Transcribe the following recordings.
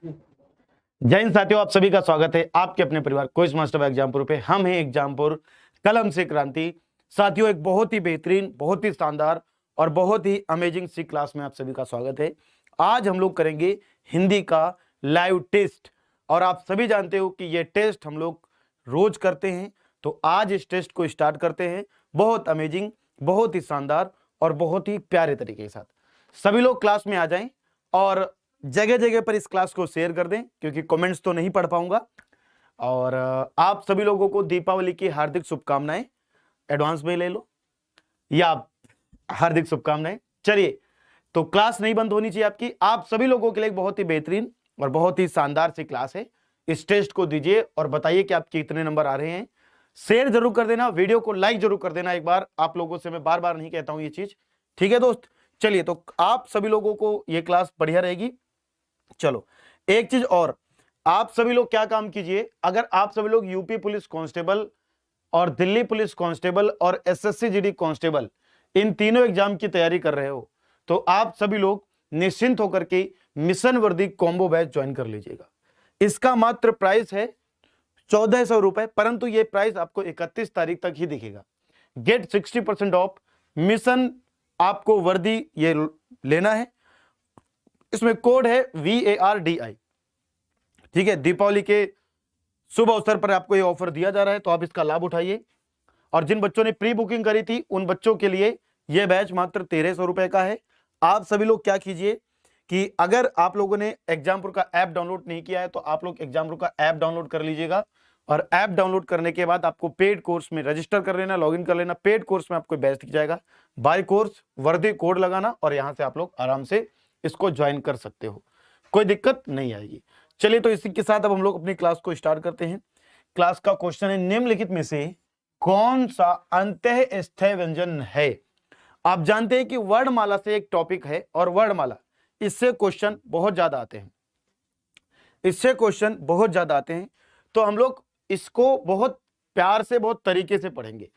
जय हिंद साथियों, आप सभी का स्वागत है आपके अपने परिवार क्विज मास्टर एग्जामपुर पे। हम हैं एग्जामपुर कलम से क्रांति। साथियों, एक बहुत ही बेहतरीन, बहुत ही शानदार और बहुत ही अमेजिंग सी क्लास में आप सभी का स्वागत है। आज हम लोग करेंगे हिंदी का लाइव टेस्ट और आप सभी जानते हो कि ये टेस्ट हम लोग रोज करते हैं। तो आज इस टेस्ट को स्टार्ट करते हैं बहुत अमेजिंग, बहुत ही शानदार और बहुत ही प्यारे तरीके के साथ। सभी लोग क्लास में आ जाएं और जगह जगह पर इस क्लास को शेयर कर दें, क्योंकि कमेंट्स तो नहीं पढ़ पाऊंगा। और आप सभी लोगों को दीपावली की हार्दिक शुभकामनाएं एडवांस में ले लो, या हार्दिक शुभकामनाएं। चलिए, तो क्लास नहीं बंद होनी चाहिए आपकी। आप सभी लोगों के लिए एक बहुत ही बेहतरीन और बहुत ही शानदार सी क्लास है। इस टेस्ट को दीजिए और बताइए कि आपके कितने नंबर आ रहे हैं। शेयर जरूर कर देना, वीडियो को लाइक जरूर कर देना। एक बार आप लोगों से मैं बार बार नहीं कहता हूं ये चीज, ठीक है दोस्त। चलिए, तो आप सभी लोगों को ये क्लास बढ़िया रहेगी। चलो, एक चीज और, आप सभी लोग क्या काम कीजिए, अगर आप सभी लोग यूपी पुलिस कांस्टेबल और दिल्ली पुलिस कांस्टेबल और एसएससी जीडी कांस्टेबल इन तीनों एग्जाम की तैयारी कर रहे हो, तो आप सभी लोग निश्चिंत होकर के मिशन वर्दी कॉम्बो बैच ज्वाइन कर लीजिएगा। इसका मात्र प्राइस है 1400 रुपए, परंतु यह प्राइस आपको 31 तारीख तक ही दिखेगा। गेट 60% ऑफ मिशन आपको वर्दी ये लेना है। इसमें कोड है VARDI, ठीक है। दीपावली के शुभ अवसर पर आपको ये ऑफर दिया जा रहा है, तो आप इसका लाभ उठाइए। और जिन बच्चों ने प्री बुकिंग करी थी उन बच्चों के लिए यह बैच मात्र 1300 रुपए का है। आप सभी लोग क्या कीजिए कि अगर आप लोगों ने एग्जामपुर का ऐप डाउनलोड नहीं किया है तो आप लोग एग्जामपुर का ऐप डाउनलोड कर लीजिएगा। और ऐप डाउनलोड करने के बाद आपको पेड कोर्स में रजिस्टर कर लेना, लॉगिन कर लेना। पेड कोर्स में आपको बैच दिख जाएगा, बाय कोर्स वर्दी कोड लगाना और यहां से आप लोग आराम से इसको ज्वाइन कर सकते हो, कोई दिक्कत नहीं आएगी। चलिए, तो इसी के साथ अब हम लोग अपनी क्लास को स्टार्ट करते हैं। क्लास का क्वेश्चन है, निम्नलिखित में से कौन सा अंतः स्थायी व्यंजन है। आप जानते हैं कि वर्णमाला से एक टॉपिक है और वर्णमाला, इससे क्वेश्चन बहुत ज्यादा आते हैं, इससे क्वेश्चन बहुत ज्यादा आते हैं। तो हम लोग इसको बहुत प्यार से, बहुत तरीके से पढ़ेंगे।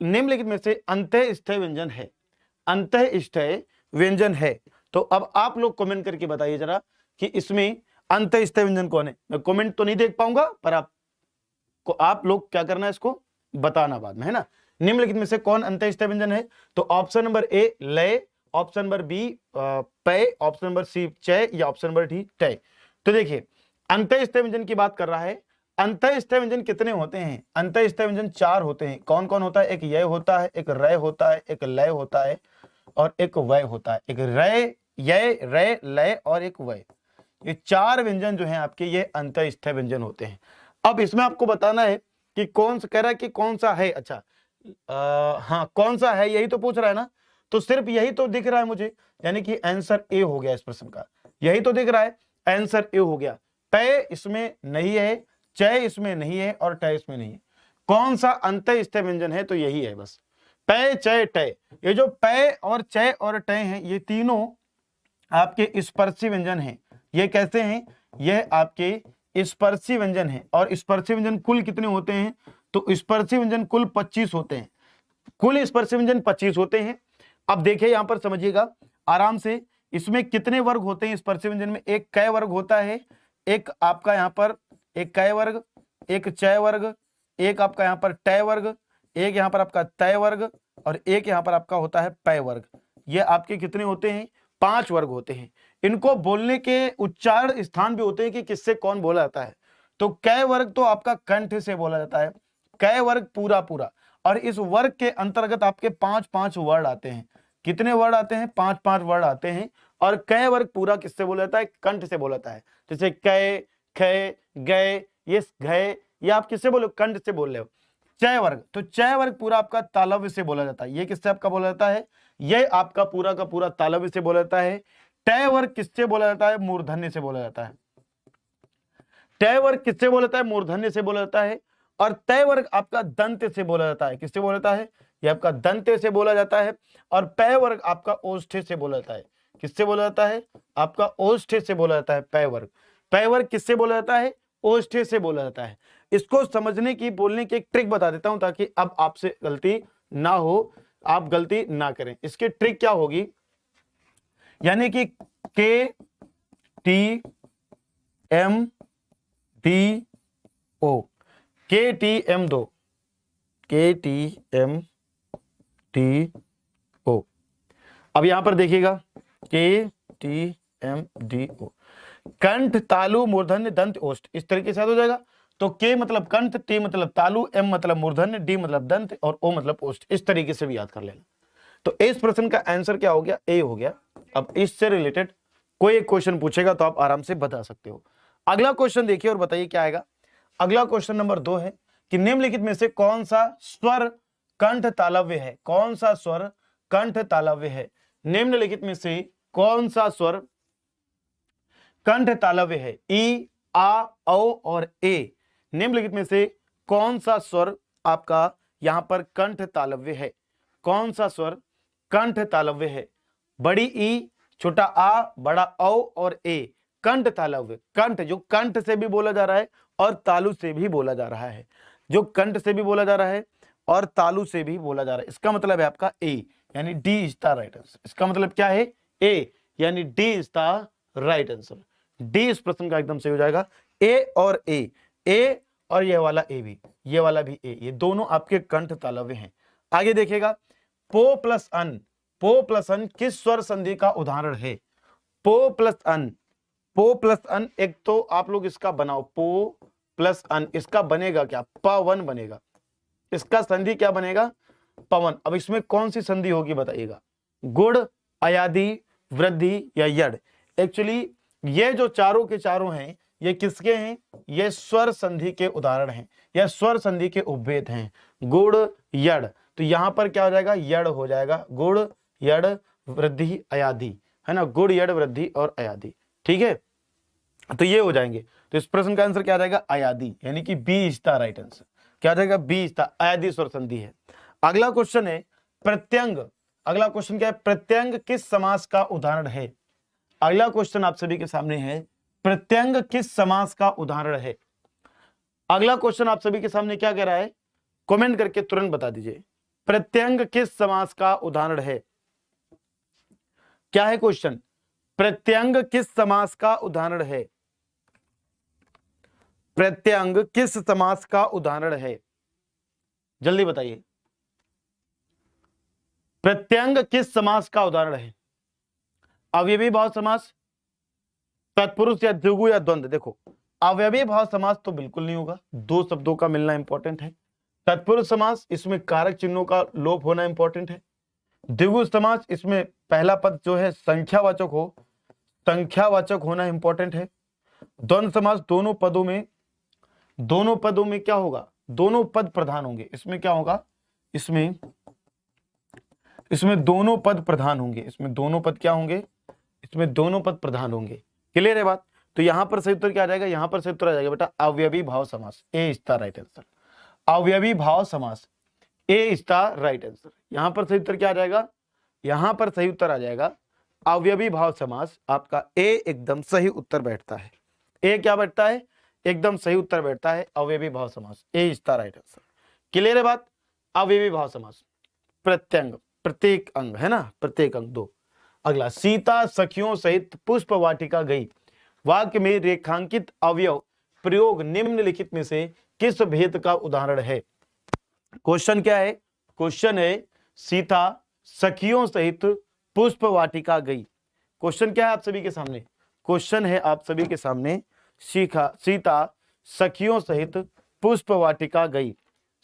निम्नलिखित में से अंतः स्थायी व्यंजन है, अंतः स्थायी व्यंजन है। तो अब आप लोग कमेंट करके बताइए जरा कि इसमें अंतः स्थायी व्यंजन कौन है। मैं कमेंट तो नहीं देख पाऊंगा, पर आप लोग क्या करना है, इसको बताना बाद में, है ना। निम्नलिखित में से कौन अंतः स्थायी व्यंजन है। तो ऑप्शन नंबर ए लय, ऑप्शन नंबर बी पय, ऑप्शन नंबर सी चय, या ऑप्शन नंबर डी तय। तो देखिए, अंतः स्थायी व्यंजन की बात कर रहा है। अंतः स्थायी व्यंजन कितने होते हैं। अंतः स्थायी व्यंजन 4 होते हैं। कौन कौन होता है। एक य होता है, एक रय होता है, एक लय होता है और एक वय होता है। एक रय, य, रय, लय और एक वय। ये 4 व्यंजन जो हैं आपके, ये अंतः स्थायी व्यंजन होते हैं। अब इसमें आपको बताना है कि कौन सा, कह रहा है कि कौन सा है। अच्छा, हाँ, कौन सा है, यही तो पूछ रहा है ना। तो सिर्फ यही तो दिख रहा है मुझे, यानी कि आंसर ए हो गया इस प्रश्न का। यही तो दिख रहा है, आंसर ए हो गया। पय इसमें नहीं है, चय इसमें नहीं है और टय इसमें नहीं है। कौन सा अंतः स्थायी व्यंजन है, तो यही है बस, पय चय टय। ये जो पय और चय और टय हैं, ये तीनों आपके स्पर्शी व्यंजन हैं। ये कैसे हैं, यह आपके स्पर्शी व्यंजन है। और स्पर्शी व्यंजन कुल कितने होते हैं, तो स्पर्शी व्यंजन कुल 25 होते हैं। कुल स्पर्शी व्यंजन 25 होते हैं। अब देखिए, यहां पर समझिएगा आराम से, इसमें कितने वर्ग होते हैं स्पर्शी व्यंजन में। एक कय वर्ग होता है, एक आपका यहां पर एक कय वर्ग, एक चय वर्ग, एक आपका यहां पर टय वर्ग, एक यहां पर आपका तय वर्ग और एक यहां पर आपका होता है पय वर्ग। ये आपके कितने होते हैं, 5 वर्ग होते हैं। इनको बोलने के उच्चारण स्थान भी होते हैं कि किससे कौन बोला जाता है। तो कय वर्ग तो आपका कंठ से बोला जाता है, कय वर्ग पूरा पूरा। और इस वर्ग के अंतर्गत आपके 5-5 वर्ड आते हैं। कितने वर्ड आते हैं, 5-5 वर्ड आते हैं। और कय वर्ग पूरा किससे बोला जाता है, कंठ से बोला जाता है। जैसे कय, खय, गय, ये गय, ये आप किससे बोलो, कंठ से बोल रहे हो। चय वर्ग, तो चय वर्ग पूरा आपका तालव्य से बोला जाता है। ये किससे आपका बोला जाता है, ये आपका पूरा का पूरा तालव्य से बोला जाता है। टय वर्ग किससे बोला जाता है, मूर्धन्य से बोला जाता है। टय वर्ग किससे बोला जाता है, मूर्धन्य से बोला जाता है। और तय वर्ग आपका दंत से बोला जाता है। किससे बोला जाता है, ये आपका दंत से बोला जाता है। और पय वर्ग आपका ओष्ठे से बोला जाता है। किससे बोला जाता है, आपका ओष्ठे से बोला जाता है पय वर्ग। पय वर्ग किससे बोला जाता है, ओष्ठे से बोला जाता है। इसको समझने की, बोलने की एक ट्रिक बता देता हूं, ताकि अब आपसे गलती ना हो, आप गलती ना करें। इसकी ट्रिक क्या होगी, यानी कि के टी एम डी ओ, के टी एम दो, के टी एम डी ओ। अब यहां पर देखिएगा के टी एम डी ओ, कंठ तालु मूर्धन्य दंत ओष्ठ, इस तरीके से याद हो जाएगा। तो के मतलब कंठ, टी मतलब तालु, एम मतलब मूर्धन्य, डी मतलब दंत और ओ मतलब ओष्ठ, इस तरीके से भी याद कर लेना। तो इस प्रश्न का आंसर क्या हो गया, ए हो गया। अब इससे रिलेटेड कोई एक क्वेश्चन पूछेगा तो आप आराम से बता सकते हो। अगला क्वेश्चन देखिए और बताइए क्या आएगा। अगला क्वेश्चन नंबर 2 है कि निम्नलिखित में से कौन सा स्वर कंठ तालव्य है, कौन सा स्वर कंठ तालव्य है। निम्नलिखित में से कौन सा स्वर कंठ तालव्य है, ई, आ, औ और ए। निम्नलिखित में से कौन सा स्वर आपका यहां पर कंठ तालव्य है, कौन सा स्वर कंठ तालव्य है। बड़ी ई, छोटा आ, बड़ा औ और ए, कंठ तालव्य। कंठ जो कंठ से भी बोला जा रहा है और तालु से भी बोला जा रहा है, जो कंठ से भी बोला जा रहा है और तालु से भी बोला जा रहा है, इसका मतलब है आपका ए, यानी D is the right answer. इसका मतलब क्या है, ए, यानी D is the right answer. D इस प्रश्न का एकदम सही हो जाएगा। ए और ए और ये वाला ए भी, ये वाला भी ए, ये दोनों आपके कंठ तालव्य हैं। आगे देखिएगा, पो प्लस अन, पो प्लस अन किस स्वर संधि का उदाहरण है। पो प्लस अन, पो प्लस अन, एक तो आप लोग इसका बनाओ, पो प्लस अन, इसका बनेगा क्या, पवन बनेगा। इसका संधि क्या बनेगा, पवन। अब इसमें कौन सी संधि होगी बताइएगा, गुड़, अयादि, वृद्धि या यड। एक्चुअली ये जो चारों के चारों हैं ये किसके हैं, ये स्वर संधि के उदाहरण हैं, या स्वर संधि के उपभेद हैं, गुड़ यड। तो यहां पर क्या हो जाएगा, यड हो जाएगा, गुड़ यड वृद्धि अयादि, है ना, गुड़ यड वृद्धि और अयादि। ठीक है, तो ये हो जाएंगे। तो इस प्रश्न का आंसर क्या आ जाएगा, अयादि, यानी कि B is the right answer. क्या आ जाएगा, बी इज द, अयादि स्वर संधि है। अगला क्वेश्चन है प्रत्यंग। अगला क्वेश्चन क्या है, प्रत्यंग किस समास का उदाहरण है। अगला क्वेश्चन आप सभी के सामने है, प्रत्यंग किस समास का उदाहरण है। अगला क्वेश्चन आप सभी के सामने क्या कह रहा है, कमेंट करके तुरंत बता दीजिए, प्रत्यंग किस समास का उदाहरण है। क्या है क्वेश्चन, प्रत्यंग किस समास का उदाहरण है, प्रत्यंग किस समास का उदाहरण है, जल्दी बताइए, प्रत्यंग किस समास का उदाहरण है। अवयवी भाव समास, तत्पुरुष या द्विगु या द्वंद्व। देखो अवयवी भाव समास तो बिल्कुल नहीं होगा, दो शब्दों का मिलना इंपॉर्टेंट है। तत्पुरुष समास, इसमें कारक चिन्हों का लोप होना इंपॉर्टेंट है। द्विगु समास, इसमें पहला पद जो है संख्यावाचक हो, संख्यावाचक होना इंपॉर्टेंट है। द्वंद्व समास, दोनों पदों में क्या होगा, दोनों पद प्रधान होंगे। इसमें क्या होगा, इसमें दोनों पद प्रधान होंगे, इसमें दोनों पद क्या होंगे, इसमें दोनों पद प्रधान होंगे। क्लियर है बात। तो यहां पर सही उत्तर क्या आ जाएगा, यहां पर सही उत्तर आ जाएगा बेटा अवयवी भाव समास, A is the right answer. अवयवी भाव समास, A is the right answer. यहां पर सही उत्तर क्या आ जाएगा, यहां पर सही उत्तर आ जाएगा अवयवी भाव समास, आपका ए एकदम सही उत्तर बैठता है। ए क्या बैठता है, एकदम सही उत्तर बैठता है अवयवी भाव समास, A is the right answer. Clear है बात। अवयवी भाव समास, प्रत्यंग, प्रत्येक अंग है ना, प्रत्येक अंग दो। अगला, सीता सखियों सहित पुष्प वाटिका गई, वाक्य में रेखांकित अवयव प्रयोग निम्नलिखित में से किस भेद का उदाहरण है। क्वेश्चन क्या है, क्वेश्चन है सीता सखियों सहित पुष्प वाटिका गई। क्वेश्चन क्या है आप सभी के सामने, क्वेश्चन है आप सभी के सामने, सीता सखियों सहित पुष्प वाटिका गई,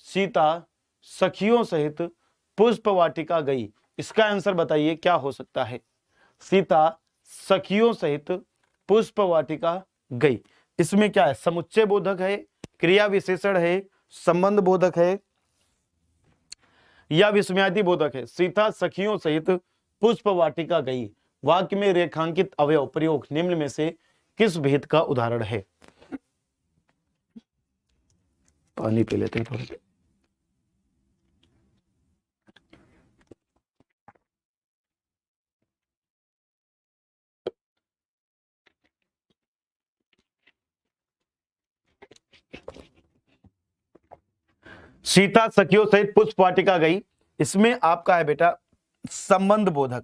सीता सखियों सहित पुष्प वाटिका गई। इसका आंसर बताइए क्या हो सकता है, सीता सखियों सहित पुष्प वाटिका गई। इसमें क्या है, समुच्चय बोधक है, क्रिया विशेषण है, संबंध बोधक है या विस्मयादि बोधक है। सीता सखियों सहित पुष्प वाटिका गई, वाक्य में रेखांकित अवयव प्रयोग निम्न में से किस भेद का उदाहरण है। पानी पी लेते हैं थोड़ा। सीता सखियों सहित पुष्प वाटिका गई, इसमें आपका है बेटा संबंध बोधक।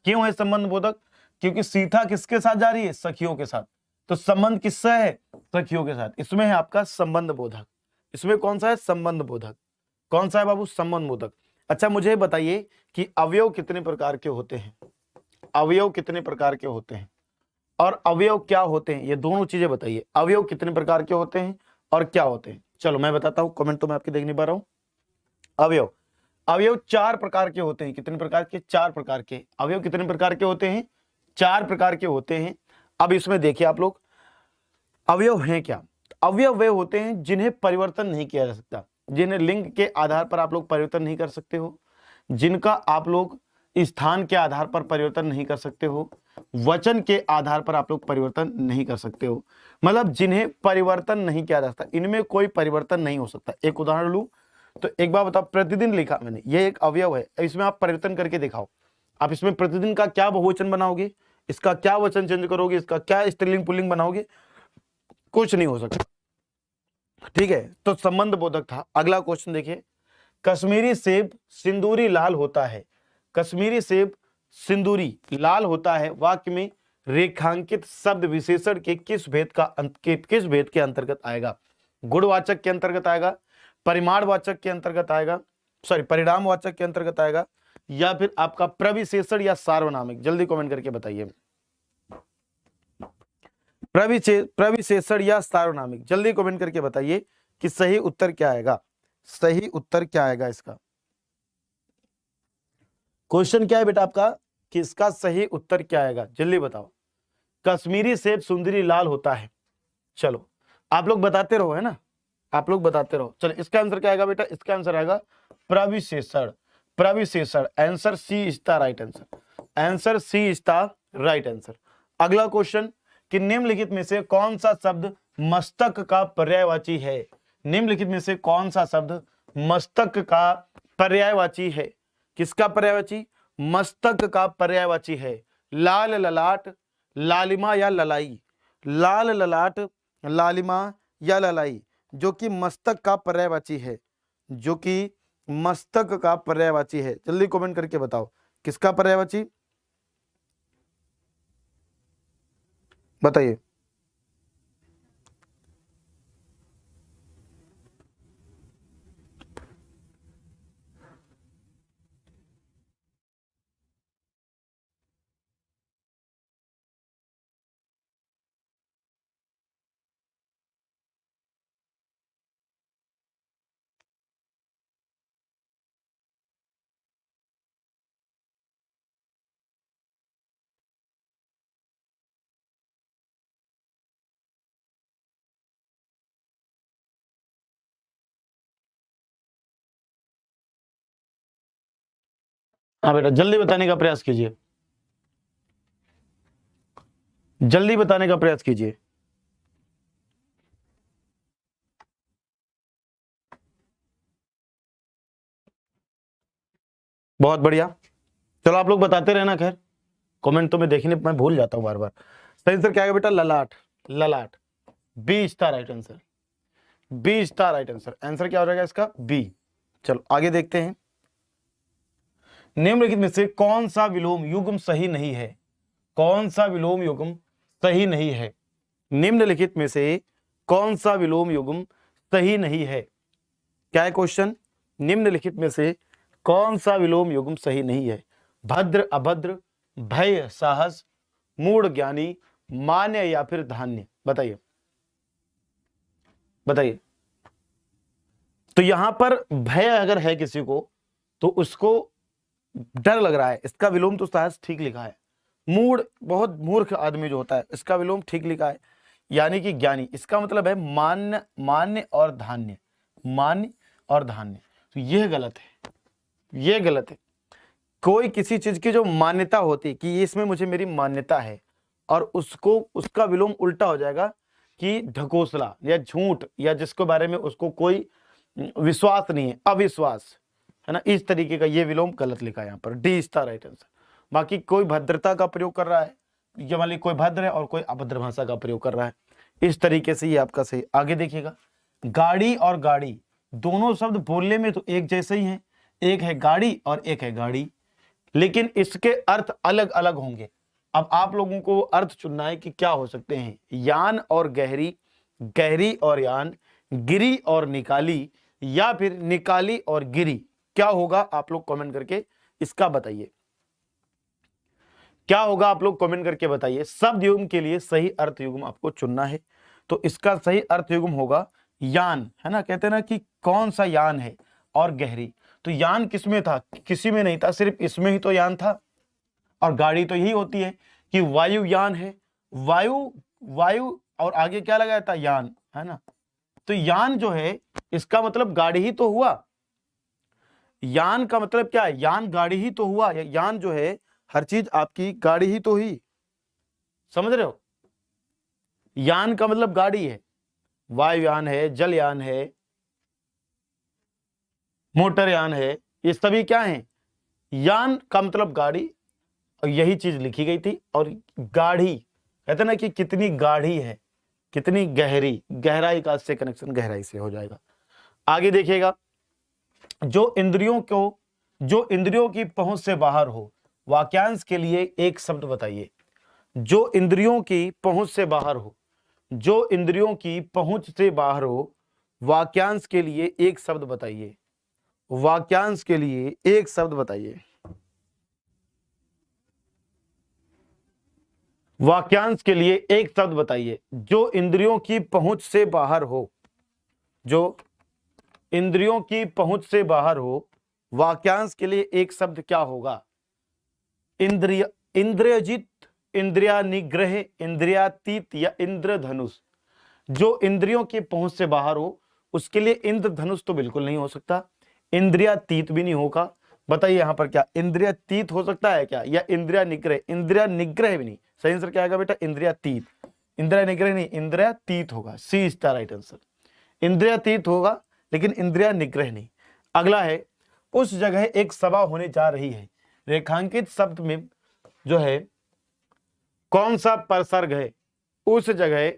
क्यों है संबंध बोधक, क्योंकि सीता किसके साथ जा रही है, सखियों के साथ। तो संबंध किससे है? सखियों के साथ। इसमें है आपका संबंध बोधक। इसमें कौन सा है? संबंध बोधक। कौन सा है बाबू? संबंध बोधक। अच्छा मुझे बताइए कि अवयव कितने प्रकार के होते हैं? अवयव कितने प्रकार के होते हैं और अवयव क्या होते हैं? ये दोनों चीजें बताइए। अवयव कितने प्रकार के होते हैं और क्या होते हैं? चलो मैं बताता हूं, कमेंट तो मैं आपके देख नहीं पा रहा हूं। अवयव, अवयव 4 प्रकार के होते हैं। कितने प्रकार के? 4 प्रकार के। अवयव कितने प्रकार के होते हैं? 4 प्रकार के होते हैं। अब इसमें देखिए आप लोग, अवयव हैं क्या? अवयव वे होते हैं जिन्हें परिवर्तन नहीं किया जा सकता, जिन्हें लिंग के आधार पर आप लोग परिवर्तन नहीं कर सकते हो, जिनका आप लोग स्थान के आधार पर परिवर्तन नहीं कर सकते हो, वचन के आधार पर आप लोग परिवर्तन नहीं कर सकते हो, मतलब जिन्हें परिवर्तन नहीं किया जा सकता, इनमें कोई परिवर्तन नहीं हो सकता। एक उदाहरण लूं तो एक बार बताओ, प्रतिदिन लिखा मैंने, ये एक अवयव है, इसमें आप परिवर्तन करके दिखाओ। आप इसमें प्रतिदिन का क्या बहुवचन बनाओगे, इसका क्या वचन चेंज करोगे, इसका क्या स्त्रीलिंग पुल्लिंग बनाओगे, कुछ नहीं हो सकता। ठीक है, तो संबंध बोधक था। अगला क्वेश्चन देखिए, कश्मीरी सेब सिंदूरी लाल होता है। कश्मीरी सेब सिंदूरी लाल होता है वाक्य में रेखांकित शब्द विशेषण के किस भेद के अंतर्गत आएगा? गुणवाचक के अंतर्गत आएगा, परिमाणवाचक के अंतर्गत आएगा, परिणामवाचक के अंतर्गत आएगा, या फिर आपका प्रविशेषण या सार्वनामिक? जल्दी कमेंट करके बताइए। प्रविशेषण या सार्वनामिक? जल्दी कमेंट करके बताइए कि सही उत्तर क्या आएगा। सही उत्तर क्या आएगा इसका? क्वेश्चन क्या है बेटा आपका कि इसका सही उत्तर क्या आएगा? जल्दी बताओ। कश्मीरी सेब सुंदरी लाल होता है। चलो आप लोग बताते रहो, है ना, आप लोग बताते रहो। चलो इसका आंसर क्या आएगा बेटा? इसका आंसर आएगा प्रविशेषण। प्रविशेषण, answer C is the right answer. Answer C is the right answer. अगला क्वेश्चन कि निम्नलिखित में से कौन सा शब्द मस्तक का पर्यायवाची है? निम्नलिखित में से कौन सा शब्द मस्तक का पर्यायवाची है? किसका पर्यायवाची? मस्तक का पर्यायवाची है। लाल ललाट, लालिमा या ललाई? लाल ललाट, लालिमा या ललाई, जो कि मस्तक का पर्यायवाची है, जो कि मस्तक का पर्यायवाची है। जल्दी कमेंट करके बताओ किसका पर्यायवाची? बताइए। हाँ बेटा जल्दी बताने का प्रयास कीजिए, जल्दी बताने का प्रयास कीजिए। बहुत बढ़िया, चलो आप लोग बताते रहना। खैर कमेंट तो मैं देखने मैं भूल जाता हूं बार बार। सही आंसर क्या है बेटा? ललाट। ललाट, B is the right answer. B is the right answer. Answer क्या हो जाएगा इसका? बी। चलो आगे देखते हैं। निम्नलिखित में से कौन सा विलोम युग्म सही नहीं है? कौन सा विलोम युग्म सही नहीं है? निम्नलिखित में से कौन सा विलोम युग्म सही नहीं है? क्या है क्वेश्चन? निम्नलिखित में से कौन सा विलोम युग्म सही नहीं है? भद्र अभद्र, भय साहस, मूढ़ ज्ञानी, मान्य या फिर धान्य? बताइए बताइए। तो यहां पर भय अगर है किसी को तो उसको डर लग रहा है, इसका विलोम तो साहस ठीक लिखा है। मूढ़, बहुत मूर्ख आदमी जो होता है, इसका विलोम ठीक लिखा है, यानी कि ज्ञानी। इसका मतलब है मान्य, मान्य और धान्य, मान्य और धान्य। तो यह गलत है, यह गलत है। कोई किसी चीज की जो मान्यता होती है कि ये इसमें मुझे मेरी मान्यता है, और उसको उसका विलोम उल्टा हो जाएगा कि ढकोसला या झूठ, या जिसके बारे में उसको कोई विश्वास नहीं है, अविश्वास, है ना, इस तरीके का ये विलोम गलत लिखा है यहाँ पर। D is the right answer. बाकी कोई भद्रता का प्रयोग कर रहा है, ये वाली कोई भद्र है और कोई अभद्र भाषा का प्रयोग कर रहा है, इस तरीके से ये आपका सही। आगे देखिएगा, गाड़ी और गाड़ी दोनों शब्द बोलने में तो एक जैसे ही हैं, एक है गाड़ी और एक है गाड़ी, लेकिन इसके अर्थ अलग अलग होंगे। अब आप लोगों को अर्थ चुनना है कि क्या हो सकते हैं, यान और गहरी, गहरी और यान, गिरी और निकाली, या फिर निकाली और गिरी। क्या होगा आप लोग कमेंट करके इसका बताइए, क्या होगा आप लोग कमेंट करके बताइए। शब्द युग्म के लिए सही अर्थ युग्म आपको चुनना है, तो इसका सही अर्थ युग्म होगा यान, है ना। कहते हैं ना कि कौन सा यान है, और गहरी, तो यान किसमें था, किसी में नहीं था, सिर्फ इसमें ही तो यान था। और गाड़ी तो यही होती है कि वायुयान है, वायु, वायु और आगे क्या लगाया था, यान, है ना। तो यान जो है इसका मतलब गाड़ी ही तो हुआ, यान का मतलब क्या है, यान गाड़ी ही तो हुआ, यान जो है हर चीज आपकी गाड़ी ही तो हुई, समझ रहे हो। यान का मतलब गाड़ी है, वायुयान है, जलयान है, मोटरयान है, ये सभी क्या है, यान का मतलब गाड़ी। और यही चीज लिखी गई थी। और गाढ़ी कहते ना कि कितनी गाढ़ी है, कितनी गहरी, गहराई का से कनेक्शन गहराई से हो जाएगा। आगे देखिएगा, जो इंद्रियों की पहुंच से बाहर हो, वाक्यांश के लिए एक शब्द बताइए। जो इंद्रियों की पहुंच से बाहर हो, जो इंद्रियों की पहुंच से बाहर हो, वाक्यांश के लिए एक शब्द बताइए, वाक्यांश के लिए एक शब्द बताइए, वाक्यांश के लिए एक शब्द बताइए। जो इंद्रियों की पहुंच से बाहर हो, जो इंद्रियों की पहुंच से बाहर हो, वाक्यांश के लिए एक शब्द क्या होगा, इंद्रिय, इंद्रियजित, इंद्रिया निग्रह, इंद्रियातीत, या इंद्रधनुष। जो इंद्रियों की पहुंच से बाहर हो उसके लिए इंद्रधनुष तो बिल्कुल नहीं हो सकता, इंद्रियातीत भी नहीं होगा। बताइए यहां पर क्या इंद्रियातीत हो सकता है क्या, या इंद्रिया निग्रह, इंद्रिया निग्रह भी नहीं। सही आंसर क्या आएगा बेटा, इंद्रियातीत, इंद्रिया निग्रह नहीं, इंद्रियातीत होगा, C is the right answer. इंद्रियातीत होगा लेकिन इंद्रिया निग्रह नहीं। अगला है, उस जगह एक सभा होने जा रही है। रेखांकित शब्द में जो है कौन सा परसर्ग है, उस जगह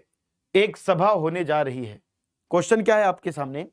एक सभा होने जा रही है। क्वेश्चन क्या है आपके सामने,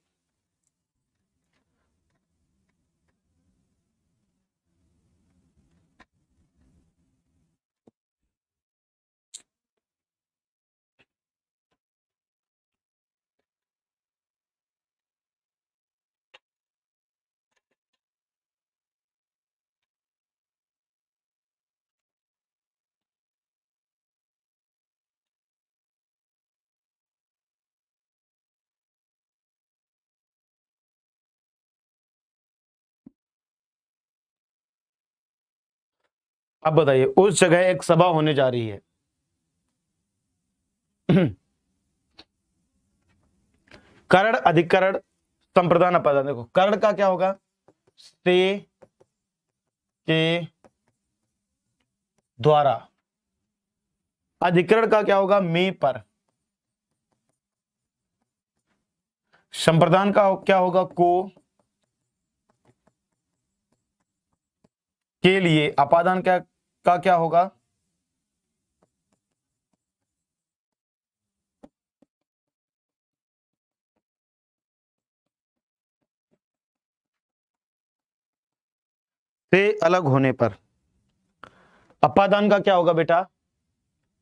आप बताइए। उस जगह एक सभा होने जा रही है। करण, अधिकरण, संप्रदान, अपादान। देखो करण का क्या होगा, से के द्वारा। अधिकरण का क्या होगा, में पर। संप्रदान का क्या होगा, को, के लिए। अपादान का क्या होगा, से अलग होने पर। अपादान का क्या होगा बेटा,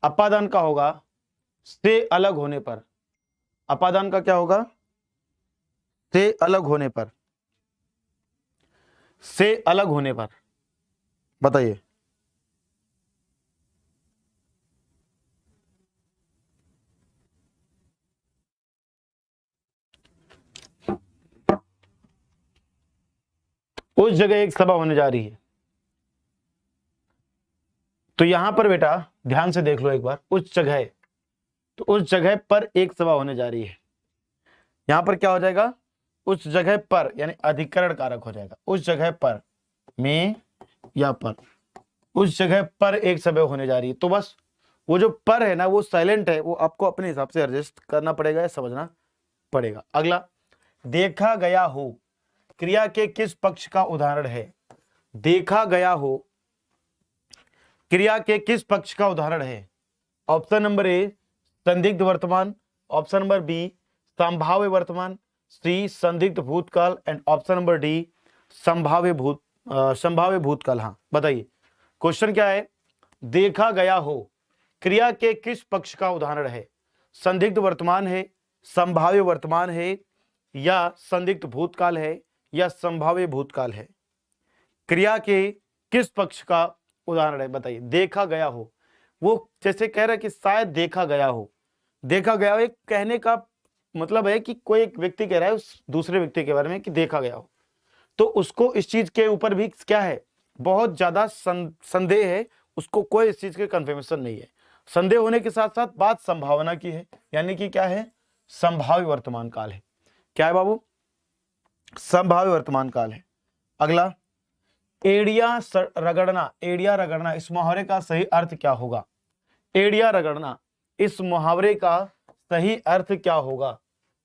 अपादान का होगा से अलग होने पर। अपादान का क्या होगा, से अलग होने पर, से अलग होने पर। बताइए। उस जगह एक सभा होने जा रही है, तो यहां पर बेटा ध्यान से देख लो एक बार, उस जगह, तो उस जगह पर एक सभा होने जा रही है। यहां पर क्या हो जाएगा, उस जगह पर यानी अधिकरण कारक हो जाएगा। उस जगह पर, में या पर, उस जगह पर एक सभा होने जा रही है। तो बस वो जो पर है ना वो साइलेंट है, वो आपको अपने हिसाब से एडजस्ट करना पड़ेगा या समझना पड़ेगा। अगला, देखा गया हो क्रिया के किस पक्ष का उदाहरण है। देखा गया हो क्रिया के किस पक्ष का उदाहरण है। ऑप्शन नंबर ए संदिग्ध वर्तमान, ऑप्शन नंबर बी संभाव्य वर्तमान, सी संदिग्ध भूतकाल, एंड ऑप्शन नंबर डी संभाव्य भूतकाल। हाँ बताइए क्वेश्चन क्या है, देखा गया हो क्रिया के किस पक्ष का उदाहरण है? संदिग्ध वर्तमान है, संभाव्य वर्तमान है, या संदिग्ध भूतकाल है, या संभाव्य भूतकाल है? क्रिया के किस पक्ष का उदाहरण है बताइए। देखा गया हो, वो जैसे कह रहा है कि शायद देखा गया हो। देखा गया हो एक कहने का मतलब है कि कोई एक व्यक्ति कह रहा है उस दूसरे व्यक्ति के बारे में कि देखा गया हो, तो उसको इस चीज के ऊपर भी क्या है, बहुत ज्यादा संदेह है, उसको कोई इस चीज के कंफर्मेशन नहीं है। संदेह होने के साथ साथ बात संभावना की है, यानी कि क्या है, संभाव्य वर्तमान काल है। क्या है बाबू? संभाव्य वर्तमान काल है। अगला, एड़िया रगड़ना, एड़िया रगड़ना, इस मुहावरे का सही अर्थ क्या होगा? एड़िया रगड़ना, इस मुहावरे का सही अर्थ क्या होगा?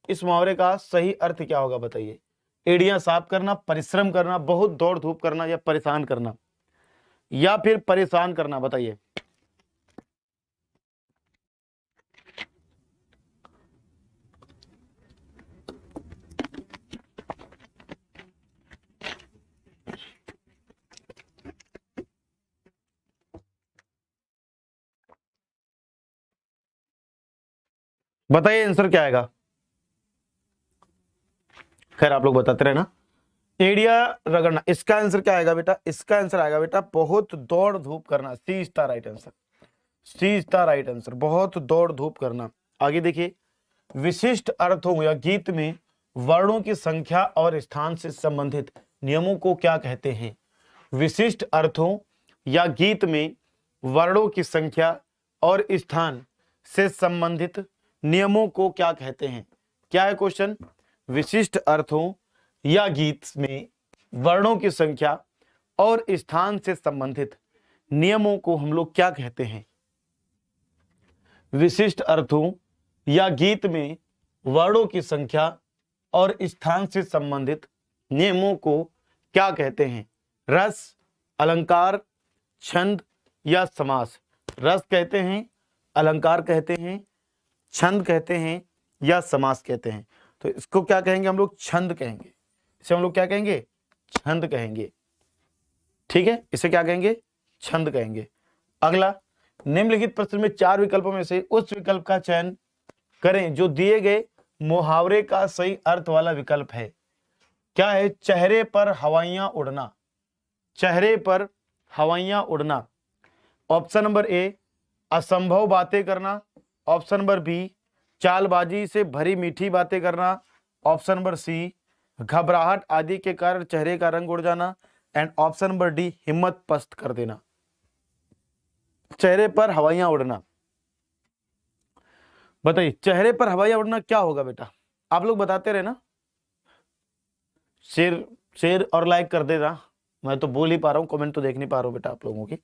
इस मुहावरे का सही अर्थ क्या होगा बताइए। एड़ियां साफ करना, परिश्रम करना, बहुत दौड़ धूप करना, या परेशान करना, या फिर परेशान करना, बताइए। बताइए आंसर क्या आएगा। खैर आप लोग बताते रहे ना। एड़िया रगड़ना, इसका आंसर क्या आएगा बेटा? इसका आंसर आएगा बेटा बहुत दौड़ धूप करना। C is the right answer, C is the right answer, बहुत दौड़ धूप करना। आगे देखिए, विशिष्ट अर्थों या गीत में वर्णों की संख्या और स्थान से संबंधित नियमों को क्या कहते हैं? विशिष्ट अर्थों या गीत में वर्णों की संख्या और स्थान से संबंधित नियमों को क्या कहते हैं? क्या है क्वेश्चन? विशिष्ट अर्थों या गीत में वर्णों की संख्या और स्थान से संबंधित नियमों को हम लोग क्या कहते हैं? विशिष्ट अर्थों या गीत में वर्णों की संख्या और स्थान से संबंधित नियमों को क्या कहते हैं? रस, अलंकार, छंद या समास? रस कहते हैं, अलंकार कहते हैं, छंद कहते हैं, या समास कहते हैं? तो इसको क्या कहेंगे हम लोग? छंद कहेंगे। इसे हम लोग क्या कहेंगे? छंद कहेंगे। ठीक है, इसे क्या कहेंगे? छंद कहेंगे। अगला, निम्नलिखित प्रश्न में 4 विकल्पों में से उस विकल्प का चयन करें जो दिए गए मुहावरे का सही अर्थ वाला विकल्प है। क्या है? चेहरे पर हवाइयां उड़ना, चेहरे पर हवाइयां उड़ना। ऑप्शन नंबर ए, असंभव बातें करना। ऑप्शन नंबर बी, चालबाजी से भरी मीठी बातें करना। ऑप्शन नंबर सी, घबराहट आदि के कारण चेहरे का रंग उड़ जाना। एंड ऑप्शन नंबर डी, हिम्मत पस्त कर देना। चेहरे पर हवाइयां उड़ना, बताइए चेहरे पर हवाइयां उड़ना क्या होगा बेटा? आप लोग बताते रहे ना, शेयर शेयर और लाइक कर देना। मैं तो बोल ही पा रहा हूँ, कमेंट तो देख नहीं पा रहा हूँ बेटा आप लोगों की,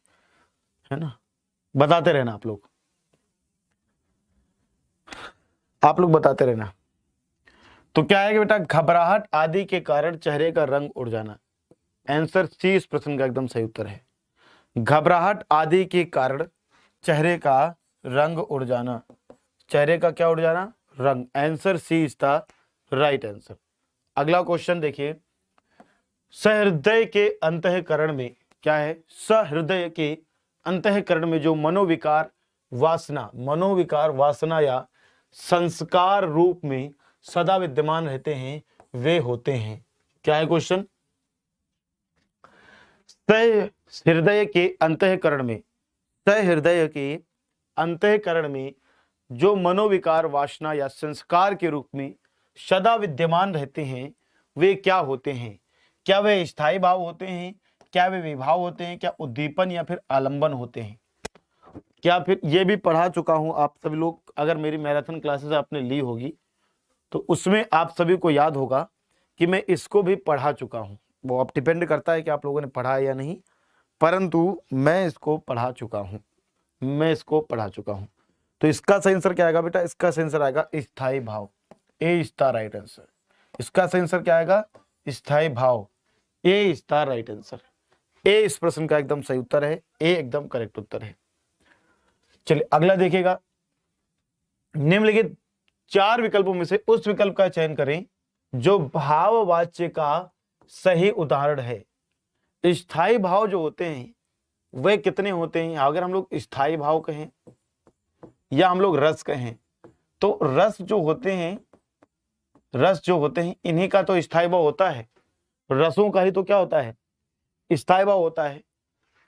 है ना। बताते रहना आप लोग बताते रहना। तो क्या है कि बेटा घबराहट आदि के कारण चेहरे का रंग उड़ जाना। आंसर सी इस प्रश्न का एकदम सही उत्तर है। घबराहट आदि के कारण चेहरे का रंग उड़ जाना। चेहरे का क्या उड़ जाना? रंग। Answer C is the right answer. अगला क्वेश्चन देखिए, सहृदय के अंतःकरण में क्या है? सहृदय के अंतःकरण में जो मनोविकार वासना या संस्कार रूप में सदा विद्यमान रहते हैं वे होते हैं। क्या है क्वेश्चन? सहृदय के अंतःकरण में जो मनोविकार वासना या संस्कार के रूप में सदा विद्यमान रहते हैं वे क्या होते हैं? क्या वे स्थायी भाव होते हैं? क्या वे विभाव होते हैं? क्या उद्दीपन या फिर आलंबन होते हैं? क्या फिर ये भी पढ़ा चुका हूं आप सभी लोग, अगर मेरी मैराथन क्लासेस आपने ली होगी तो उसमें आप सभी को याद होगा कि मैं इसको भी पढ़ा चुका हूं। वो अब डिपेंड करता है कि आप लोगों ने पढ़ा है या नहीं, परंतु मैं इसको पढ़ा चुका हूं। तो इसका सही आंसर क्या आएगा बेटा? इसका सही आंसर आएगा स्थायी भाव। ए इज द राइट आंसर। इसका सही आंसर क्या आएगा? स्थायी भाव। ए इज द राइट आंसर। ए इस प्रश्न का एकदम सही उत्तर है। ए एकदम करेक्ट उत्तर है। चलिए अगला देखिएगा, निम्नलिखित 4 विकल्पों में से उस विकल्प का चयन करें जो भाववाच्य का सही उदाहरण है। स्थायी भाव जो होते हैं वे कितने होते हैं? अगर हम लोग स्थायी भाव कहें या हम लोग रस कहें, तो रस जो होते हैं इन्हीं का तो स्थायी भाव होता है, रसों का ही तो क्या होता है? स्थायी भाव होता है।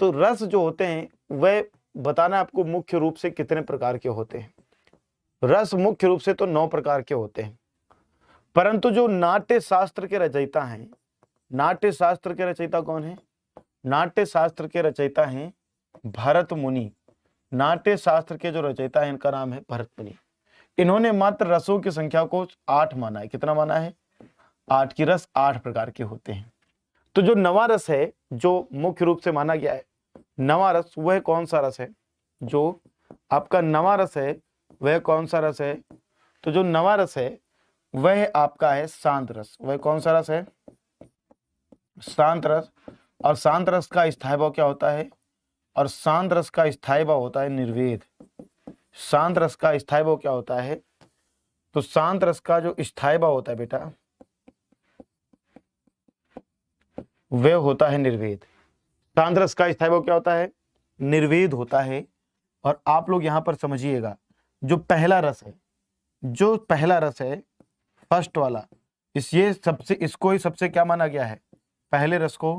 तो रस जो होते हैं वह बताना आपको मुख्य रूप से कितने प्रकार के होते हैं। रस मुख्य रूप से तो 9 प्रकार के होते हैं, परंतु जो नाट्य शास्त्र के रचयिता हैं, नाट्य शास्त्र के रचयिता कौन है? नाट्य शास्त्र के रचयिता हैं भरत मुनि। नाट्य शास्त्र के जो रचयिता है इनका नाम है भरत मुनि। इन्होंने मात्र रसों की संख्या को 8 माना है। कितना माना है? 8 की रस 8 प्रकार के होते हैं। तो जो नवा रस है, जो मुख्य रूप से माना गया है नवा रस, वह कौन सा रस है? जो आपका नवा रस है वह कौन सा रस है? तो जो नवा रस है वह आपका है शांत रस। वह कौन सा रस है? शांत रस। और शांत रस का स्थायी भाव क्या होता है? और शांत रस का स्थायी भाव होता है निर्वेद। शांत रस का स्थायी भाव क्या होता है? तो शांत रस का जो स्थायी भाव होता है बेटा, वह होता है निर्वेद। शांत रस का स्थायी भाव क्या होता है? निर्वेद होता है। और आप लोग यहां पर समझिएगा, जो पहला रस है फर्स्ट वाला, इसको ही सबसे क्या माना गया है? पहले रस को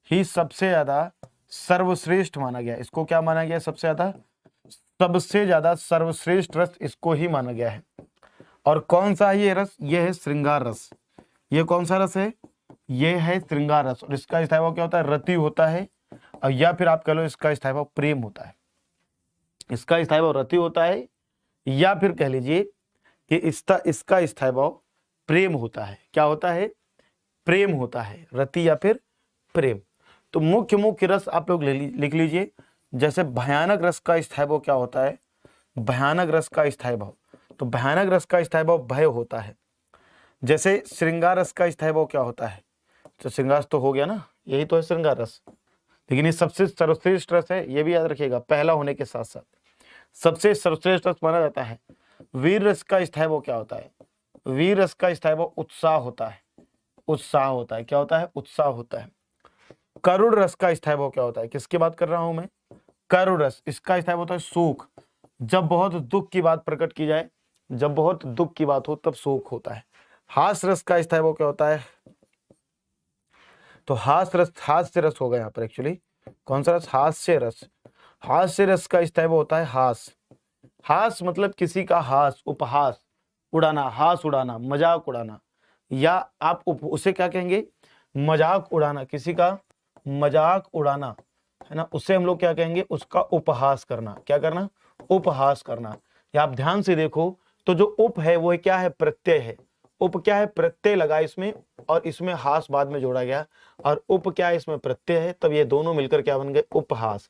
ही सबसे ज्यादा सर्वश्रेष्ठ माना गया। इसको क्या माना गया? सबसे ज्यादा सर्वश्रेष्ठ रस इसको ही माना गया है। और कौन सा है ये रस? ये है श्रृंगार रस। ये कौन सा रस है? ये है श्रृंगार रस। और इसका स्थायी भाव क्या होता है? रति होता है। और या फिर आप कह लो इसका स्थायी भाव प्रेम होता है। इसका स्थायी भाव रति होता है, या फिर कह लीजिए कि इसका स्थायी भाव प्रेम होता है। क्या होता है? प्रेम होता है, रति या फिर प्रेम। तो मुख्य रस आप लोग लिख लीजिए। जैसे भयानक रस का स्थायी भाव क्या होता है? भयानक रस का स्थायी भाव, तो भयानक रस का स्थायी भाव भय होता है। जैसे श्रृंगार रस का स्थायी भाव क्या होता है? तो श्रृंगार तो हो गया ना, यही तो है श्रृंगार रस। लेकिन ये सबसे सर्वश्रेष्ठ रस है, ये भी याद रखिएगा, पहला होने के साथ साथ सबसे सर्वश्रेष्ठ रस माना जाता है। वीर रस का स्थायी भाव क्या होता है? वीर रस का स्थायी भाव उत्साह होता है। उत्साह होता है। क्या होता है? उत्साह होता है। करुण रस का स्थायी भाव क्या होता है? किसकी बात कर रहा हूं मैं? करुण रस। इसका स्थायी भाव होता है शोक। जब बहुत दुख की बात प्रकट की जाए, जब बहुत दुख की बात हो तब शोक होता है। हास्य रस का स्थायी भाव क्या होता है? तो हास्य रस होगा यहाँ पर एक्चुअली। कौन सा रस? हास्य रस। हास्य रस का स्थायी भाव होता है हास। हास मतलब किसी का हास, उपहास, उड़ाना, हास उड़ाना, मजाक उड़ाना, या आप उसे क्या कहेंगे? मजाक उड़ाना। किसी का मजाक उड़ाना है ना, उसे हम लोग क्या कहेंगे? उसका उपहास करना। क्या करना? उपहास करना। या आप ध्यान से देखो तो जो उप है वो क्या है? प्रत्यय है। उप क्या है? प्रत्यय लगा इसमें, और इसमें हास बाद में जोड़ा गया, और उप क्या है? इसमें प्रत्यय है, तब ये दोनों मिलकर क्या बन गए? उपहास।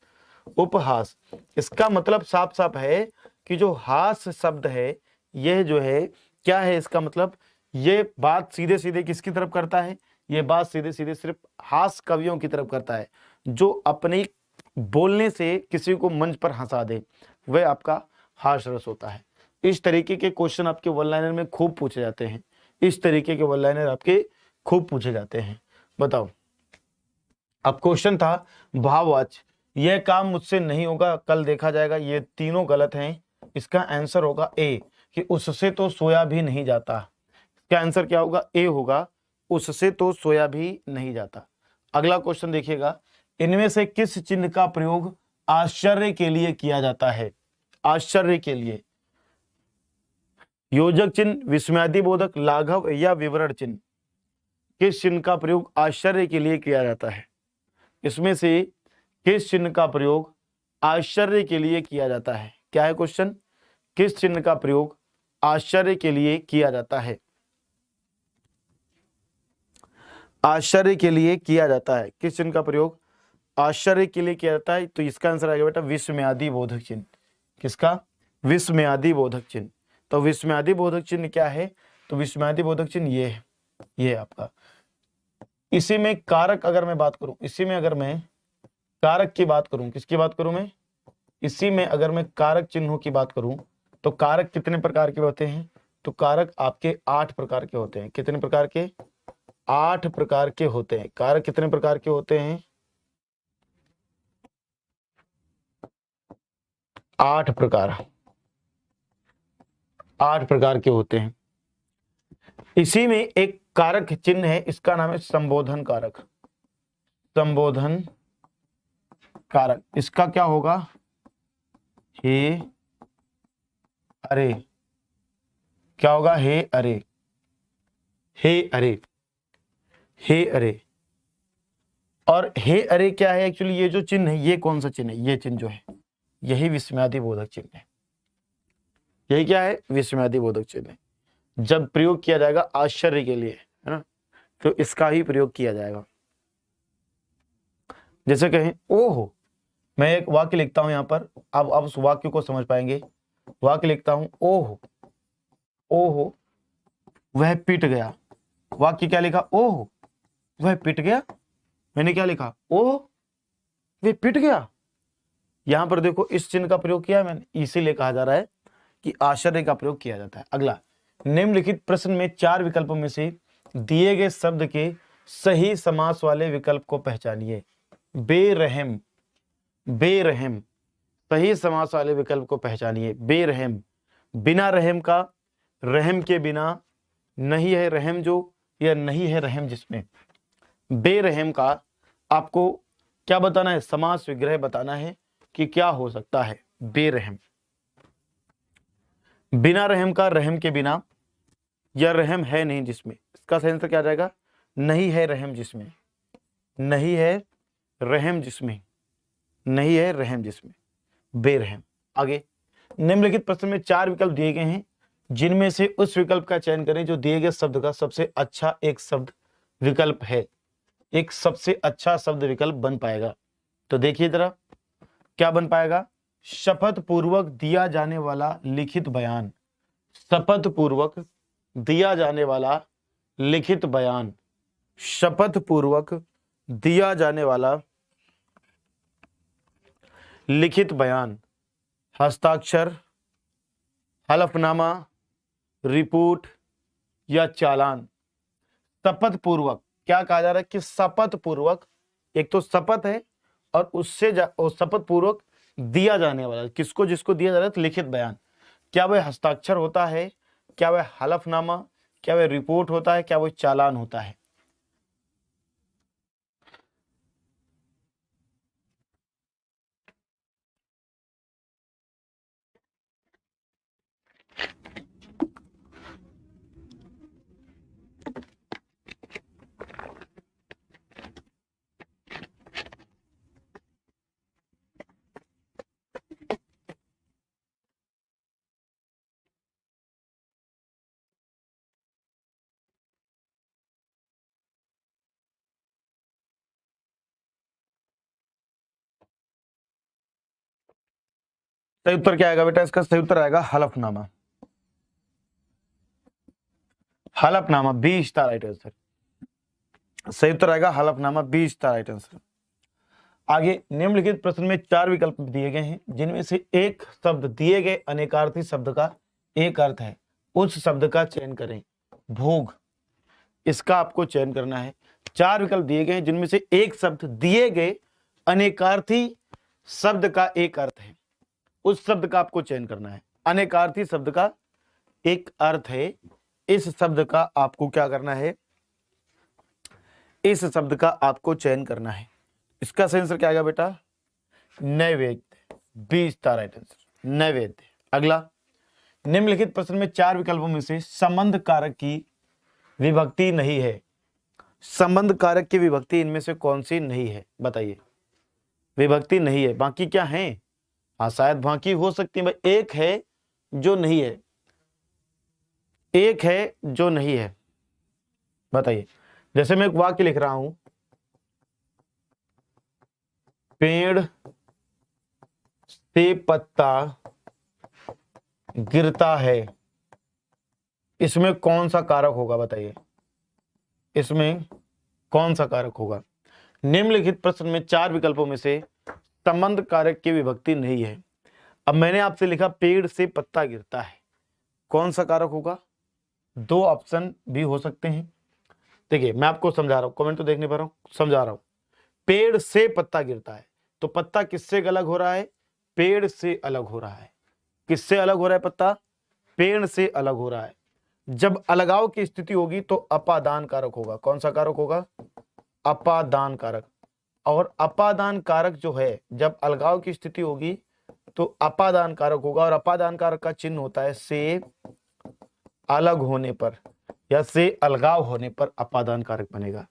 उपहास। इसका मतलब साफ साफ है कि जो हास शब्द है, यह जो है क्या है? इसका मतलब ये बात सीधे सीधे किसकी तरफ करता है? ये बात सीधे सीधे सिर्फ हास कवियों की तरफ करता है, जो अपने बोलने से किसी को मंच पर हंसा दे, वह आपका हास रस होता है। इस तरीके के क्वेश्चन आपके वन लाइनर में खूब पूछे जाते हैं। इस तरीके के वन लाइनर आपके खूब पूछे जाते हैं। बताओ, अब क्वेश्चन था भाववाच्य। यह काम मुझसे नहीं होगा, कल देखा जाएगा। ये तीनों गलत हैं। इसका आंसर होगा ए, कि उससे तो सोया भी नहीं जाता। इसका आंसर क्या होगा? ए होगा, उससे तो सोया भी नहीं जाता। अगला क्वेश्चन देखिएगा, इनमें से किस चिन्ह का प्रयोग आश्चर्य के लिए किया जाता है? आश्चर्य के लिए योजक चिन्ह, विस्मयादिबोधक, लाघव या विवरण चिन्ह। किस चिन्ह का प्रयोग आश्चर्य के लिए किया जाता है? इसमें से किस चिन्ह का प्रयोग आश्चर्य के लिए किया जाता है? क्या है क्वेश्चन? किस चिन्ह का प्रयोग आश्चर्य के लिए किया जाता है? आश्चर्य के लिए किया जाता है। किस चिन्ह का प्रयोग आश्चर्य के लिए किया जाता है? तो इसका आंसर आएगा बेटा विस्मयादि बोधक चिन्ह। किसका? विस्मयादि बोधक चिन्ह। तो विस्मयादि बोधक चिन्ह क्या है? तो विस्मयादि बोधक चिन्ह ये है, ये आपका। इसी में कारक अगर मैं बात करूं, इसी में अगर मैं कारक की बात करूं, किसकी बात करूं मैं? इसी में अगर मैं कारक चिन्हों की बात करूं, तो कारक कितने प्रकार के होते हैं? तो कारक आपके 8 प्रकार के होते हैं। कितने प्रकार के? 8 प्रकार के होते हैं। कारक कितने प्रकार के होते हैं? 8 प्रकार, 8 प्रकार के होते हैं। इसी में एक कारक चिन्ह है, इसका नाम है संबोधन कारक। संबोधन कारक, इसका क्या होगा? हे अरे। क्या होगा? हे अरे, हे अरे, हे अरे। और हे अरे क्या है एक्चुअली? ये जो चिन्ह है, ये कौन सा चिन्ह है? ये चिन्ह जो है, यही विस्मयादि बोधक चिन्ह है। यही क्या है? विस्मयादि बोधक चिन्ह है। जब प्रयोग किया जाएगा आश्चर्य के लिए, है ना, तो इसका ही प्रयोग किया जाएगा। जैसे कहें ओहो, मैं एक वाक्य लिखता हूं यहां पर, अब आप उस वाक्य को समझ पाएंगे। वाक्य लिखता हूं, ओहो, ओहो वह पिट गया। वाक्य क्या लिखा? ओहो वह पिट गया। मैंने क्या लिखा? ओह वह पिट गया। यहां पर देखो इस चिन्ह का प्रयोग किया है मैंने, इसीलिए कहा जा रहा है कि आश्चर्य का प्रयोग किया जाता है। अगला, निम्नलिखित प्रश्न में 4 विकल्पों में से दिए गए शब्द के सही समास वाले विकल्प को पहचानिए। बेरहम, बेरहम, सही समास वाले विकल्प को पहचानिए। बेरहम, बिना रहम का, रहम के बिना, नहीं है रहम जो, या नहीं है रहम जिसमें। बेरहम का आपको क्या बताना है? समास विग्रह बताना है कि क्या हो सकता है। बेरहम, बिना रहम का, रहम के बिना, या रहम है नहीं जिसमें। इसका सही आंसर क्या आ जाएगा? नहीं है रहम जिसमें, नहीं है रहम जिसमें, नहीं है रहम जिसमें, बेरहम। आगे, निम्नलिखित प्रश्न में 4 विकल्प दिए गए हैं, जिनमें से उस विकल्प का चयन करें जो दिए गए शब्द का सबसे अच्छा एक शब्द विकल्प है। एक सबसे अच्छा शब्द विकल्प बन पाएगा। तो देखिए जरा क्या बन पाएगा? शपथ पूर्वक दिया जाने वाला लिखित बयान। शपथ पूर्वक दिया जाने वाला लिखित बयान। शपथ पूर्वक दिया जाने वाला लिखित बयान। हस्ताक्षर, हलफनामा, रिपोर्ट या चालान। शपथ पूर्वक क्या कहा जा रहा है? कि शपथ पूर्वक, एक तो शपथ है और उससे शपथ पूर्वक दिया जाने वाला, किसको, जिसको दिया जा रहा है, तो लिखित बयान। क्या वह हस्ताक्षर होता है? क्या वह हलफनामा? क्या वह रिपोर्ट होता है? क्या वह चालान होता है? सही उत्तर क्या आएगा बेटा? इसका सही उत्तर आएगा हलफनामा। हलफनामा, 20 स्टार राइट आंसर। सही उत्तर आएगा हलफनामा, 20 स्टार राइट आंसर। आगे, निम्नलिखित प्रश्न में 4 विकल्प दिए गए हैं, जिनमें से एक शब्द दिए गए अनेकार्थी शब्द का एक अर्थ है। उस शब्द का चयन करें। भोग, इसका आपको चयन करना है। 4 विकल्प दिए गए हैं, जिनमें से एक शब्द दिए गए अनेकार्थी शब्द का एक अर्थ है। उस शब्द का आपको चयन करना है। अनेकार्थी शब्द का एक अर्थ है, इस शब्द का आपको क्या करना है? इस शब्द का आपको चयन करना है। इसका सही आंसर क्या आएगा बेटा? नैवेद्य, 20 स्टार राइट आंसर, नैवेद्य। अगला, निम्नलिखित प्रश्न में 4 विकल्पों में से संबंध कारक की विभक्ति नहीं है। संबंध कारक की विभक्ति इनमें से कौन सी नहीं है? बताइए। विभक्ति नहीं है, बाकी क्या है? हाँ, शायद बाकी हो सकती है। भाई एक है जो नहीं है, एक है जो नहीं है। बताइए। जैसे मैं एक वाक्य लिख रहा हूं, पेड़ से पत्ता गिरता है, इसमें कौन सा कारक होगा? बताइए, इसमें कौन सा कारक होगा? निम्नलिखित प्रश्न में 4 विकल्पों में से संबंध कारक की विभक्ति नहीं है। अब मैंने आपसे लिखा पेड़ से पत्ता गिरता है, कौन सा कारक होगा? 2 ऑप्शन भी हो सकते हैं। देखिए मैं आपको समझा रहा हूं, कमेंट तो देखने पर हूं, समझा रहा हूं। पेड़ से पत्ता गिरता है, तो पत्ता किससे अलग हो रहा है? पेड़ से अलग हो रहा है। किससे अलग हो रहा है पत्ता? पेड़ से अलग हो रहा है। जब अलगाव की स्थिति होगी तो अपादान कारक होगा। कौन सा कारक होगा? अपादान कारक। और अपादान कारक जो है, जब अलगाव की स्थिति होगी तो अपादान कारक होगा, और अपादान कारक का चिन्ह होता है से अलग होने पर या से अलगाव होने पर अपादान कारक बनेगा।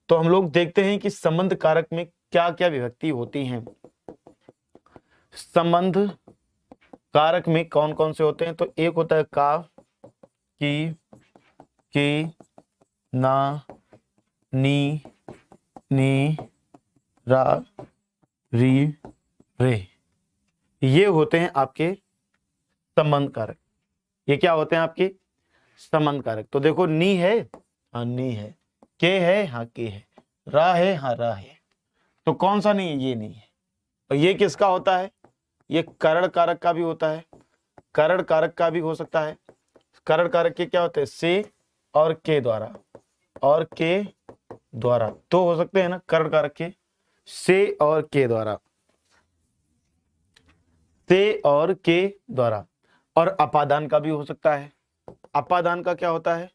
तो हम लोग देखते हैं कि संबंध कारक में क्या क्या विभक्ति होती हैं। संबंध कारक में कौन कौन से होते हैं? तो एक होता है का, की, ना, नी, रा, री, रे। ये होते हैं आपके संबंध कारक। ये क्या होते हैं आपके? संबंध कारक। तो देखो, नी है, हाँ नी है, के है, हाँ के है, रा है, हाँ रा है। तो कौन सा नहीं है? ये नहीं है। और ये किसका होता है? ये करण कारक का भी होता है, करण कारक का भी हो सकता है। करण कारक के क्या होते हैं? से और के द्वारा, और के द्वारा तो हो सकते हैं ना करण कारक के, से और के द्वारा, से और के द्वारा। और अपादान का भी हो सकता है। अपादान का क्या होता है?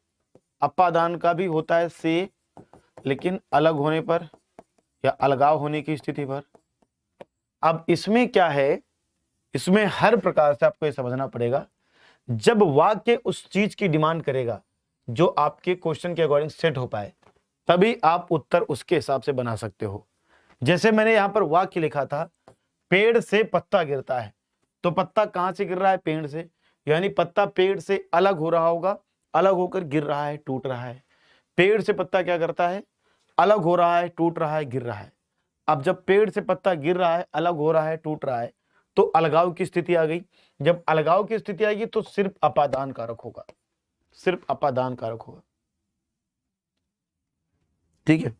अपादान का भी होता है से, लेकिन अलग होने पर या अलगाव होने की स्थिति पर। अब इसमें क्या है? इसमें हर प्रकार से आपको ये समझना पड़ेगा, जब वाक्य उस चीज की डिमांड करेगा जो आपके क्वेश्चन के अकॉर्डिंग सेट हो पाए, तभी आप उत्तर उसके हिसाब से बना सकते हो। जैसे मैंने यहां पर वाक्य लिखा था, पेड़ से पत्ता गिरता है, तो पत्ता कहां से गिर रहा है? पेड़ से, यानी पत्ता पेड़ से अलग हो रहा होगा, अलग होकर गिर रहा है, टूट रहा है। पेड़ से पत्ता क्या करता है? अलग हो रहा है, टूट रहा है, गिर रहा है। अब जब पेड़ से पत्ता गिर रहा है, अलग हो रहा है, टूट रहा है, तो अलगाव की स्थिति आ गई। जब अलगाव की स्थिति आएगी तो सिर्फ अपादान कारक होगा, सिर्फ अपादान कारक होगा। ठीक है।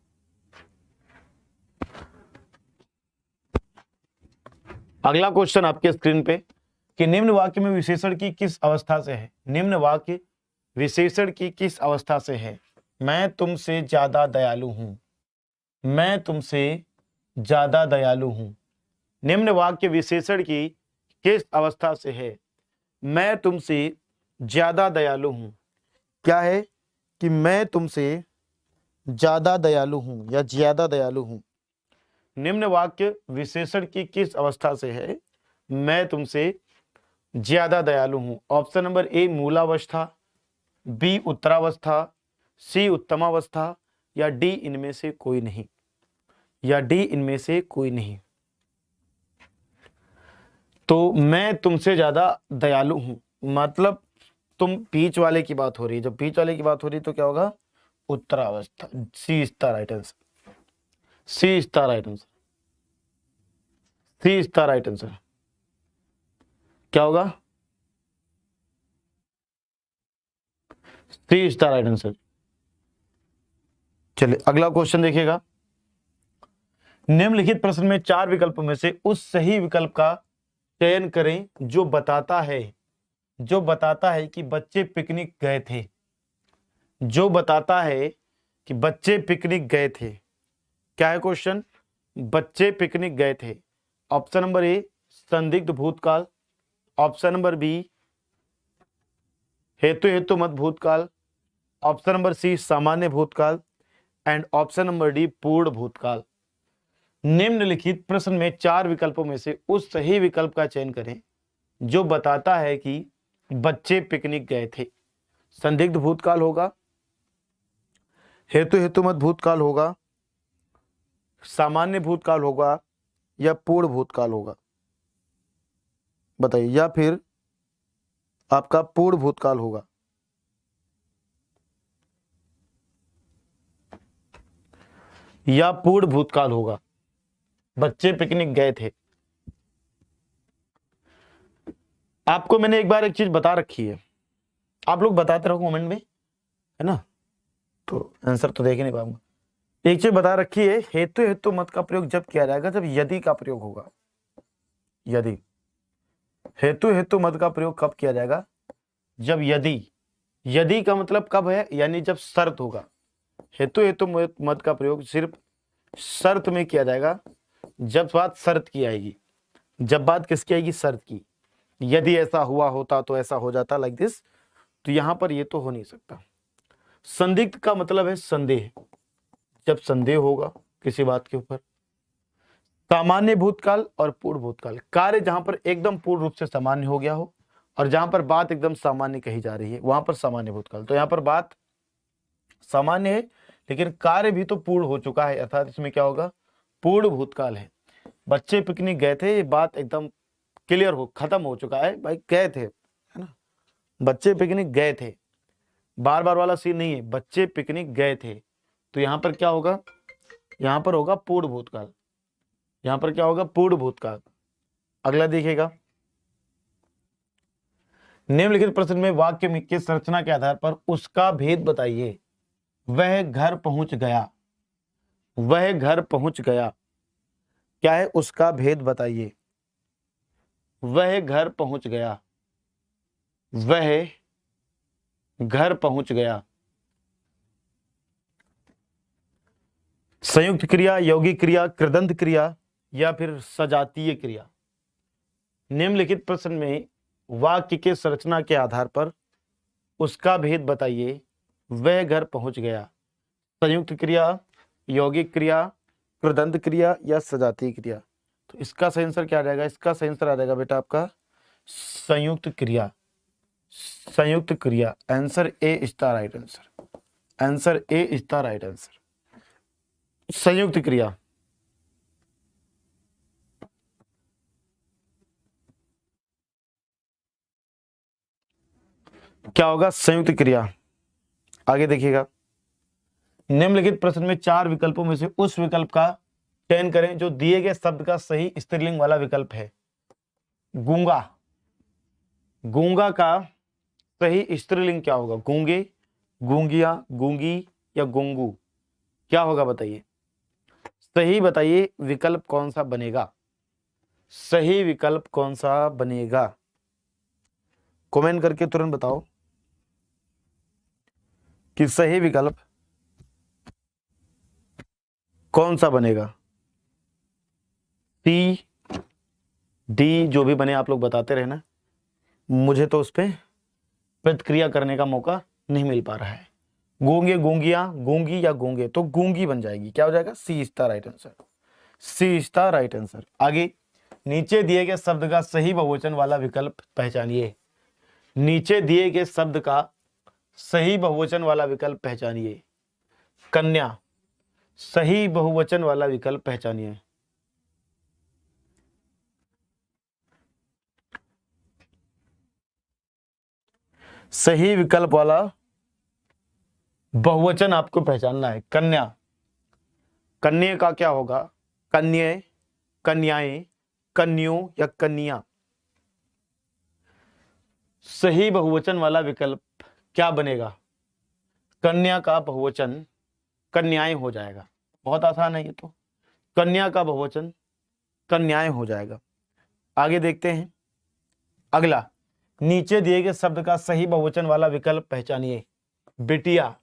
अगला क्वेश्चन आपके स्क्रीन पे कि निम्न वाक्य में विशेषण की किस अवस्था से है? निम्न वाक्य विशेषण की किस अवस्था से है? मैं तुमसे ज्यादा दयालु हूं, मैं तुमसे ज्यादा दयालु हूं। निम्न वाक्य विशेषण की किस अवस्था से है? मैं तुमसे ज्यादा दयालु हूं। क्या है? कि मैं तुमसे ज्यादा दयालु हूं या ज्यादा दयालु हूं। निम्न वाक्य विशेषण की किस अवस्था से है? मैं तुमसे ज्यादा दयालु हूं। ऑप्शन नंबर ए मूलावस्था, बी उत्तरावस्था, सी उत्तमावस्था, या डी इनमें से कोई नहीं, या डी इनमें से कोई नहीं। तो मैं तुमसे ज्यादा दयालु हूं मतलब तुम बीच वाले की बात हो रही है। जब बीच वाले की बात हो रही है तो क्या होगा? उत्तरावस्था। C is the right answer, C is the right answer, C is the right answer. क्या होगा? C is the right answer. चलिए अगला क्वेश्चन देखिएगा। निम्नलिखित प्रश्न में 4 विकल्पों में से उस सही विकल्प का चयन करें जो बताता है कि बच्चे पिकनिक गए थे, जो बताता है कि बच्चे पिकनिक गए थे। क्या है क्वेश्चन? बच्चे पिकनिक गए थे। ऑप्शन नंबर ए संदिग्ध भूतकाल, ऑप्शन नंबर बी हेतु मत भूतकाल, ऑप्शन नंबर सी सामान्य भूतकाल, एंड ऑप्शन नंबर डी पूर्ण भूतकाल। निम्नलिखित प्रश्न में 4 विकल्पों में से उस सही विकल्प का चयन करें जो बताता है कि बच्चे पिकनिक गए थे। संदिग्ध भूतकाल होगा, हेतु मत भूतकाल होगा, सामान्य भूतकाल होगा, या पूर्ण भूतकाल होगा? बताइए। या फिर आपका पूर्ण भूतकाल होगा। या पूर्ण भूतकाल होगा। बच्चे पिकनिक गए थे। आपको मैंने एक बार एक चीज बता रखी है, आप लोग बताते रहो कमेंट में, है ना, तो आंसर तो देख ही नहीं पाऊंगा। एक चीज बता रखी है, हेतु मत का प्रयोग जब किया जाएगा जब यदि का प्रयोग होगा। यदि हेतु मत का प्रयोग कब किया जाएगा? जब यदि का मतलब कब है? यानी जब शर्त होगा। हेतु मत का प्रयोग सिर्फ शर्त में किया जाएगा, जब बात शर्त की आएगी। जब बात किसकी आएगी, शर्त की, यदि ऐसा हुआ होता तो ऐसा हो जाता, लाइक दिस, तो यहां पर ये तो हो नहीं सकता। संदिग्ध का मतलब है संदेह, जब संदेह होगा किसी बात के ऊपर। सामान्य भूतकाल और पूर्ण भूतकाल, कार्य जहां पर एकदम पूर्ण रूप से सामान्य हो गया हो और जहां पर बात एकदम सामान्य कही जा रही है वहां पर सामान्य भूतकाल। तो यहां पर बात सामान्य है लेकिन कार्य भी तो पूर्ण हो चुका है, अर्थात इसमें क्या होगा, पूर्ण भूतकाल है। बच्चे पिकनिक गए थे, ये बात एकदम क्लियर हो, खत्म हो चुका है भाई, गए थे, है ना, बच्चे पिकनिक गए थे, बार बार वाला सीन नहीं है, बच्चे पिकनिक गए थे। तो यहां पर क्या होगा, यहां पर होगा पूर्ण भूतकाल, यहां पर क्या होगा, पूर्ण भूतकाल। अगला देखिएगा, निम्नलिखित प्रश्न में वाक्य में की संरचना के आधार पर उसका भेद बताइए। वह घर पहुंच गया, वह घर पहुंच गया, क्या है, उसका भेद बताइए। वह घर पहुंच गया, वह घर पहुंच गया। संयुक्त क्रिया, यौगिक क्रिया, कृदंत क्रिया या फिर सजातीय क्रिया। निम्नलिखित प्रश्न में वाक्य के संरचना के आधार पर उसका भेद बताइए। वह घर पहुंच गया, संयुक्त क्रिया, यौगिक क्रिया, कृदंत क्रिया या सजातीय क्रिया। तो इसका सही आंसर क्या आ जाएगा, इसका सही आंसर आ जाएगा बेटा आपका संयुक्त क्रिया, संयुक्त क्रिया। Answer A is the right answer, answer A is the right answer, संयुक्त क्रिया। क्या होगा, संयुक्त क्रिया। आगे देखिएगा, निम्नलिखित प्रश्न में चार विकल्पों में से उस विकल्प का चयन करें जो दिए गए शब्द का सही स्त्रीलिंग वाला विकल्प है। गूंगा, गूंगा का सही स्त्रीलिंग क्या होगा, गूंगे, गूंगिया, गूंगी या गूंगू, क्या होगा बताइए, सही बताइए विकल्प कौन सा बनेगा, सही विकल्प कौन सा बनेगा, कमेंट करके तुरंत बताओ कि सही विकल्प कौन सा बनेगा। सी, डी, जो भी बने आप लोग बताते रहना, मुझे तो उस पर प्रतिक्रिया करने का मौका नहीं मिल पा रहा है। गूंगे, गूंगिया, गूंगी या गूंगे, तो गूंगी बन जाएगी, क्या हो जाएगा, C is the right answer, C is the right answer. आगे, नीचे दिए गए शब्द का सही बहुवचन वाला विकल्प पहचानिए। नीचे दिए गए शब्द का सही बहुवचन वाला विकल्प पहचानिए। कन्या, सही बहुवचन वाला विकल्प पहचानिए। सही विकल्प वाला बहुवचन आपको पहचानना है। कन्या, कन्या का क्या होगा, कन्ये, कन्याएं, कन्यों या कन्या। सही बहुवचन वाला विकल्प क्या बनेगा, कन्या का बहुवचन कन्याएं हो जाएगा, बहुत आसान है ये तो, कन्या का बहुवचन कन्याएं हो जाएगा। आगे देखते हैं अगला, नीचे दिए गए शब्द का सही बहुवचन वाला विकल्प पहचानिए। बिटिया,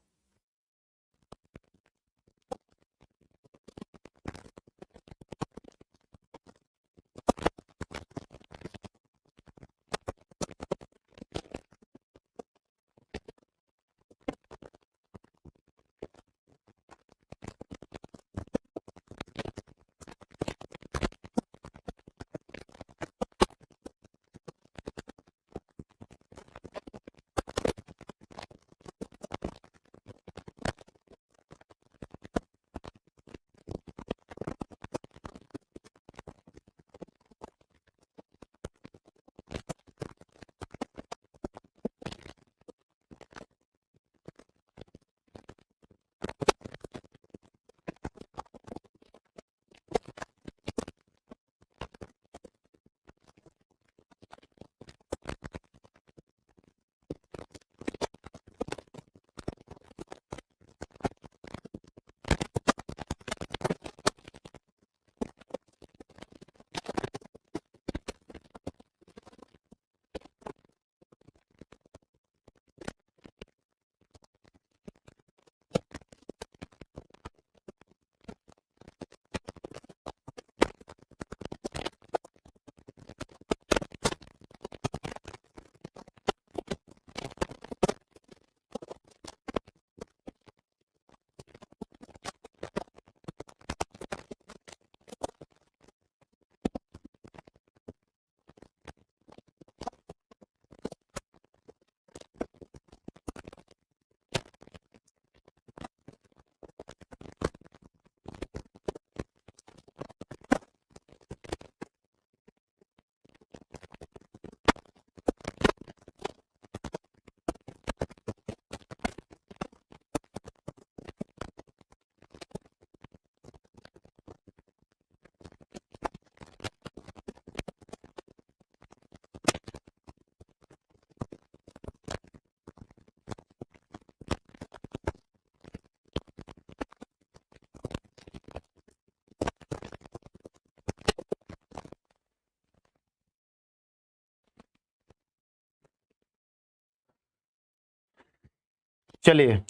चलिए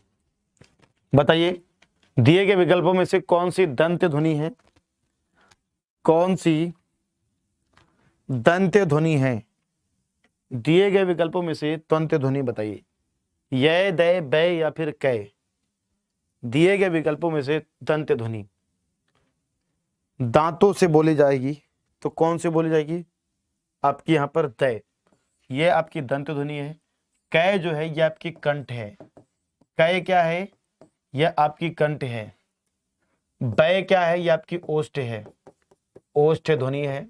बताइए, दिए गए विकल्पों में से कौन सी दंत्य ध्वनि है? कौन सी दंत्य ध्वनि है? दिए गए विकल्पों में से दंत्य ध्वनि बताइए, य, दै, बै या फिर कै। दिए गए विकल्पों में से दंत्य ध्वनि दांतों से बोली जाएगी तो कौन से बोली जाएगी? आपकी यहां पर दै, ये आपकी दंत्य ध्वनि है। कै जो है ये आपकी कंठ है। कै क्या है? यह आपकी कंठ है। बै क्या है? ये आपकी ओष्ठ है, ओष्ठ ध्वनि है।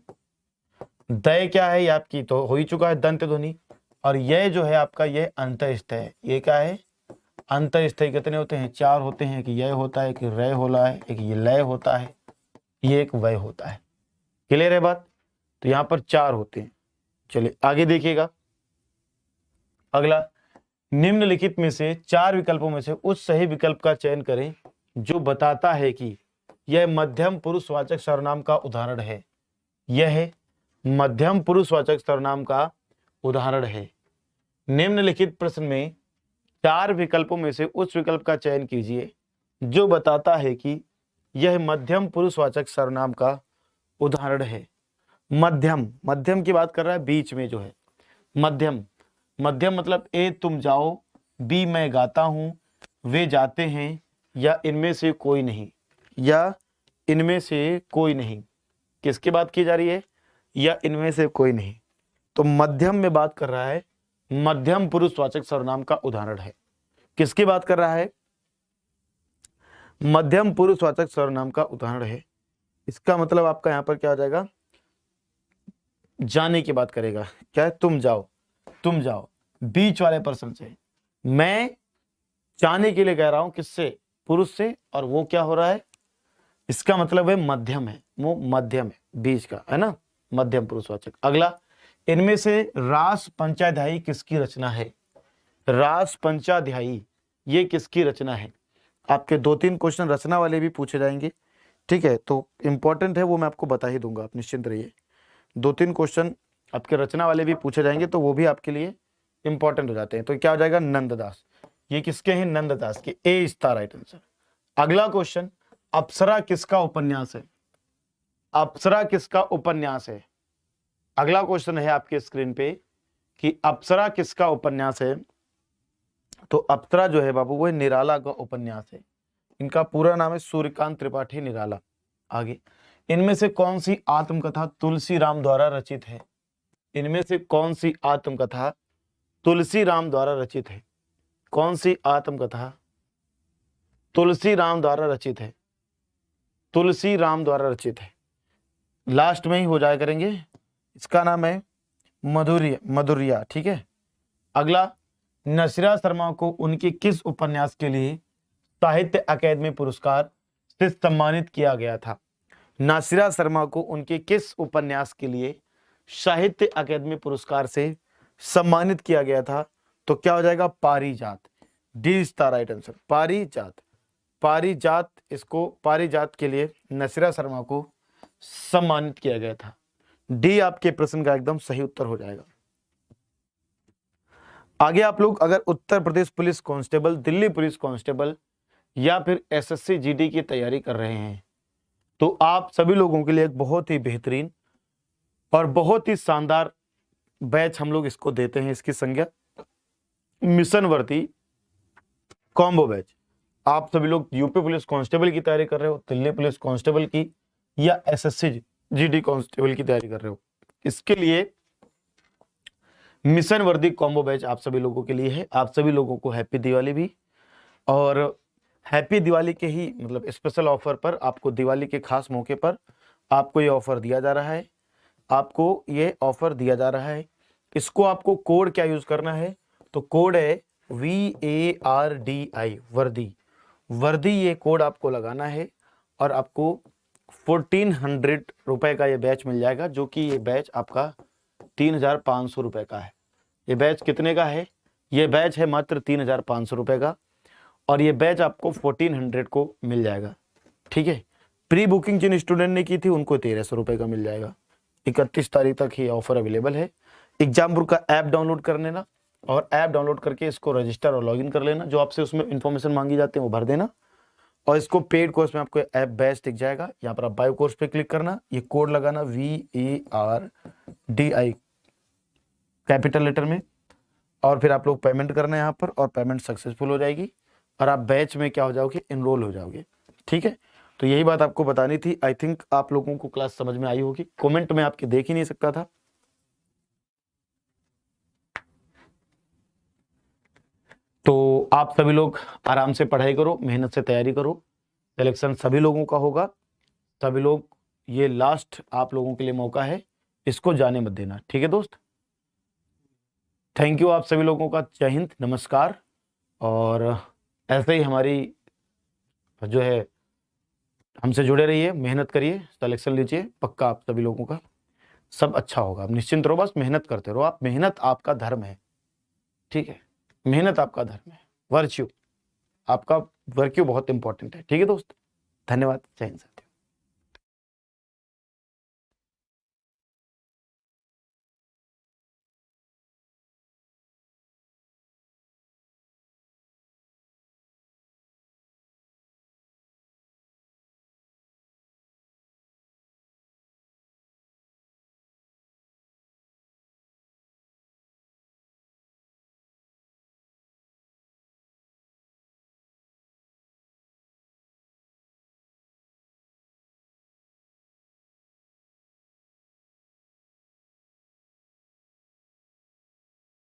दै क्या है? ये आपकी तो हो ही चुका है दंत्य ध्वनि। और यह जो है आपका यह अंतस्थ है। ये क्या है? अंतस्थ। कितने होते हैं? 4 होते हैं। कि यह होता है, कि रे होला है, एक ये लय होता है, ये एक वय होता है। क्लियर है बात? तो यहां पर 4 होते हैं। चलिए आगे देखिएगा। अगला, निम्नलिखित में से 4 विकल्पों में से उस सही विकल्प का चयन करें जो बताता है कि यह मध्यम पुरुषवाचक सर्वनाम का उदाहरण है। यह मध्यम पुरुषवाचक सर्वनाम का उदाहरण है। निम्नलिखित प्रश्न में 4 विकल्पों में से उस विकल्प का चयन कीजिए जो बताता है कि यह मध्यम पुरुषवाचक सर्वनाम का उदाहरण है। मध्यम, मध्यम की बात कर रहा है, बीच में जो है मध्यम। मध्यम मतलब ए तुम जाओ, बी मैं गाता हूं, वे जाते हैं, या इनमें से कोई नहीं, या इनमें से कोई नहीं। किसकी बात की जा रही है? या इनमें से कोई नहीं। तो मध्यम में बात कर रहा है, मध्यम पुरुषवाचक सर्वनाम का उदाहरण है। किसकी बात कर रहा है? मध्यम पुरुषवाचक सर्वनाम का उदाहरण है। इसका मतलब आपका यहां पर क्या हो जाएगा? जाने की बात करेगा। क्या है? तुम जाओ, तुम जाओ, बीच वाले पर्सन से। मैं जाने के लिए कह रहा हूं, किससे? पुरुष से। और वो क्या हो रहा है? इसका मतलब है मध्यम है, वो मध्यम है, बीच का है ना, मध्यम पुरुषवाचक। अगला, इनमें से रास पंचाध्यायी किसकी रचना है? रास पंचाध्यायी ये किसकी रचना है? आपके 2-3 क्वेश्चन रचना वाले भी पूछे जाएंगे, ठीक है, तो इंपॉर्टेंट है वो मैं आपको बता ही दूंगा, आप निश्चिंत रहिए। 2-3 क्वेश्चन आपके रचना वाले भी पूछे जाएंगे, तो वो भी आपके लिए इंपॉर्टेंट हो जाते हैं। तो क्या हो जाएगा? नंददास। ये किसके हैं? नंददास के। ए इज द राइट आंसर। अगला क्वेश्चन, अप्सरा किसका उपन्यास है? अप्सरा किसका उपन्यास है? अगला क्वेश्चन है आपके स्क्रीन पे कि अप्सरा किसका उपन्यास है। तो अप्सरा जो है बाबू, वो निराला का उपन्यास है। इनका पूरा नाम है सूर्यकांत त्रिपाठी निराला। आगे, इनमें से कौन सी आत्मकथा तुलसी राम द्वारा रचित है? इनमें से कौन सी आत्मकथा तुलसी राम द्वारा रचित है? कौन सी आत्मकथा तुलसी राम द्वारा रचित है? तुलसी राम द्वारा रचित है। लास्ट में ही हो जाया करेंगे। इसका नाम है मधुरिया, ठीक है। अगला, नसीरा शर्मा को उनके किस उपन्यास के लिए साहित्य अकादमी पुरस्कार से सम्मानित किया गया था? नसीरा शर्मा को उनके किस उपन्यास के लिए साहित्य अकादमी पुरस्कार से सम्मानित किया गया था? तो क्या हो जाएगा? पारिजात। D is the right answer, पारिजात। पारिजात, इसको पारिजात के लिए नसीरा शर्मा को सम्मानित किया गया था। डी आपके प्रश्न का एकदम सही उत्तर हो जाएगा। आगे आप लोग अगर Uttar Pradesh police constable, Delhi police constable या फिर एसएससी जीडी की तैयारी कर रहे हैं, तो आप सभी लोगों के लिए एक बहुत ही बेहतरीन और बहुत ही शानदार बैच हम लोग इसको देते हैं। इसकी संज्ञा मिशन वर्दी कॉम्बो बैच। आप सभी लोग यूपी पुलिस कांस्टेबल की तैयारी कर रहे हो, दिल्ली पुलिस कांस्टेबल की या एसएससी जीडी कांस्टेबल की तैयारी कर रहे हो, इसके लिए मिशन वर्दी कॉम्बो बैच आप सभी लोगों के लिए है। आप सभी लोगों को हैप्पी दिवाली भी, और हैप्पी दिवाली के ही मतलब स्पेशल ऑफर पर, आपको दिवाली के खास मौके पर आपको ये ऑफर दिया जा रहा है। आपको ये ऑफर दिया जा रहा है। इसको आपको कोड क्या यूज करना है? तो कोड है VARDI, वर्दी। वर्दी ये कोड आपको लगाना है और आपको 1400 रुपए का ये बैच मिल जाएगा, जो कि ये बैच आपका 3500 रुपए का है। ये बैच कितने का है? ये बैच है मात्र 3500 रुपए का, और ये बैच आपको 1400 को मिल जाएगा, ठीक है। प्री बुकिंग जिन स्टूडेंट ने की थी उनको 1300 रुपए का मिल जाएगा। 31 तारीख तक ये ऑफर अवेलेबल है। एग्जामपुर का ऐप डाउनलोड कर लेना, और ऐप डाउनलोड करके इसको रजिस्टर और लॉगिन कर लेना। जो आपसे उसमें इन्फॉर्मेशन मांगी जाती है वो भर देना, और इसको पेड कोर्स में आपको ऐप बैच दिख जाएगा। यहाँ पर आप बायो कोर्स पे क्लिक करना, ये कोड लगाना VARDI कैपिटल लेटर में, और फिर आप लोग पेमेंट करना है यहाँ पर, और पेमेंट सक्सेसफुल हो जाएगी और आप बैच में क्या हो जाओगे, इनरोल हो जाओगे। ठीक है, तो यही बात आपको बतानी थी। आई थिंक आप लोगों को क्लास समझ में आई होगी। कमेंट में आपके देख ही नहीं सकता था। तो आप सभी लोग आराम से पढ़ाई करो, मेहनत से तैयारी करो। सिलेक्शन सभी लोगों का होगा। सभी लोग, ये लास्ट आप लोगों के लिए मौका है, इसको जाने मत देना। ठीक है दोस्त, थैंक यू आप सभी लोगों का। जय हिंद, नमस्कार। और ऐसे ही हमारी जो है हमसे जुड़े रहिए, मेहनत करिए, सिलेक्शन लीजिए, पक्का आप सभी लोगों का सब अच्छा होगा। आप निश्चिंत रहो, बस मेहनत करते रहो। आप मेहनत आपका धर्म है। ठीक है, मेहनत आपका धर्म है, वर्च्यू आपका, वर्च्यू बहुत इंपॉर्टेंट है। ठीक है दोस्त, धन्यवाद, जय हिंद।